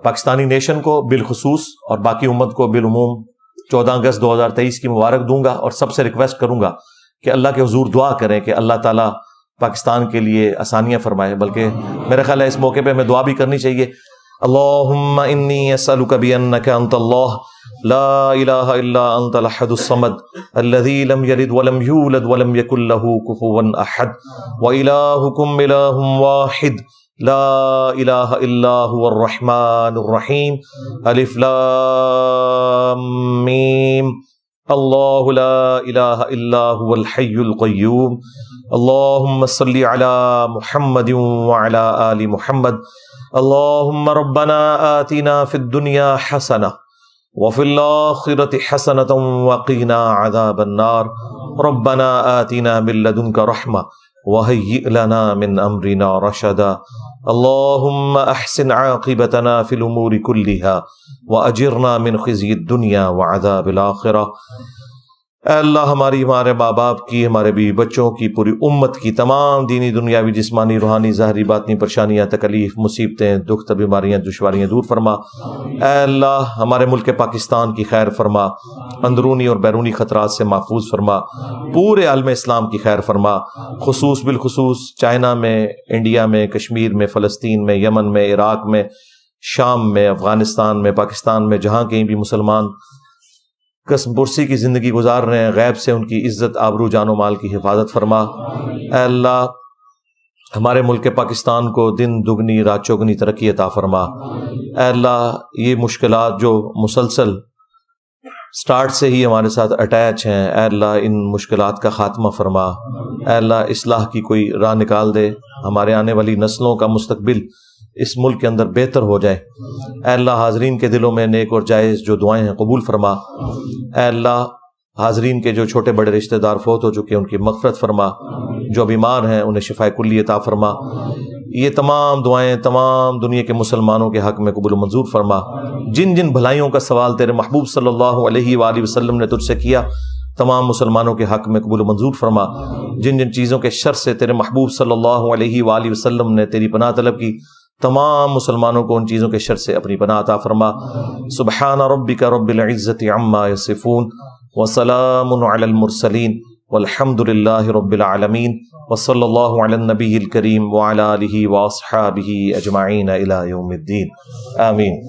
A: پاکستانی نیشن کو بالخصوص اور باقی امت کو بالعموم 14 اگست 2023 کی مبارک دوں گا، اور سب سے ریکویسٹ کروں گا کہ اللہ کے حضور دعا کریں کہ اللہ تعالیٰ پاکستان کے لیے آسانیاں فرمائے. بلکہ میرا خیال ہے اس موقع پہ ہمیں دعا بھی کرنی چاہیے. اللہم انی اسألک بانک انت اللہ لا الہ الا انت الاحد الصمد الذی لم یلد ولم یولد ولم یکن لہ کفوا احد والہکم الہ واحد لا الہ الا هو الرحمن الرحیم الف لام میم اللہ لا الہ الا هو الحی القیوم اللہم صلی علی محمد وعلی آل محمد اللہم ربنا آتنا فی الدنیا حسنہ وفی الآخرۃ حسنۃ وقنا عذاب النار ربنا آتنا من لدنک رحمہ وہیئ لنا من امرنا رشدا اللہم احسن عاقبتنا فی الامور کلہا واجرنا من خزی الدنیا وعذاب الآخرہ. اے اللہ ہمارے ماں باپ کی، ہمارے بیوی بچوں کی، پوری امت کی تمام دینی دنیاوی جسمانی روحانی ظاہری باطنی پریشانیاں، تکلیف، مصیبتیں، دکھ، بیماریاں، دشواریاں دور فرما. اے اللہ ہمارے ملک پاکستان کی خیر فرما، اندرونی اور بیرونی خطرات سے محفوظ فرما، پورے عالم اسلام کی خیر فرما، خصوص بالخصوص چائنا میں، انڈیا میں، کشمیر میں، فلسطین میں، یمن میں، عراق میں، شام میں، افغانستان میں، پاکستان میں، جہاں کہیں بھی مسلمان قسم پرسی کی زندگی گزار رہے ہیں، غیب سے ان کی عزت، آبرو، جان و مال کی حفاظت فرما. اے اللہ ہمارے ملک پاکستان کو دن دگنی رات چوگنی ترقی عطا فرما. اے اللہ یہ مشکلات جو مسلسل سٹارٹ سے ہی ہمارے ساتھ اٹیچ ہیں، اے اللہ ان مشکلات کا خاتمہ فرما. اے اللہ اصلاح کی کوئی راہ نکال دے، ہمارے آنے والی نسلوں کا مستقبل اس ملک کے اندر بہتر ہو جائے. اے اللہ حاضرین کے دلوں میں نیک اور جائز جو دعائیں ہیں قبول فرما. اے اللہ حاضرین کے جو چھوٹے بڑے رشتہ دار فوت ہو چکے ان کی مغفرت فرما، جو بیمار ہیں انہیں شفاء کلی عطا فرما. یہ تمام دعائیں تمام دنیا کے مسلمانوں کے حق میں قبول و منظور فرما. جن جن بھلائیوں کا سوال تیرے محبوب صلی اللہ علیہ وآلہ وسلم نے تجھ سے کیا، تمام مسلمانوں کے حق میں قبول و منظور فرما. جن جن چیزوں کے شر سے تیرے محبوب صلی اللہ علیہ وآلہ وسلم نے تیری پناہ طلب کی، تمام مسلمانوں کو ان چیزوں کے شر سے اپنی پناہ عطا فرما. سبحان ربک رب العزت عما یصفون وسلام علی المرسلین والحمد للہ رب العالمین وصلی اللہ علی النبی الکریم وعلی آلہ واصحابہ اجمعین الی یوم الدین. آمین.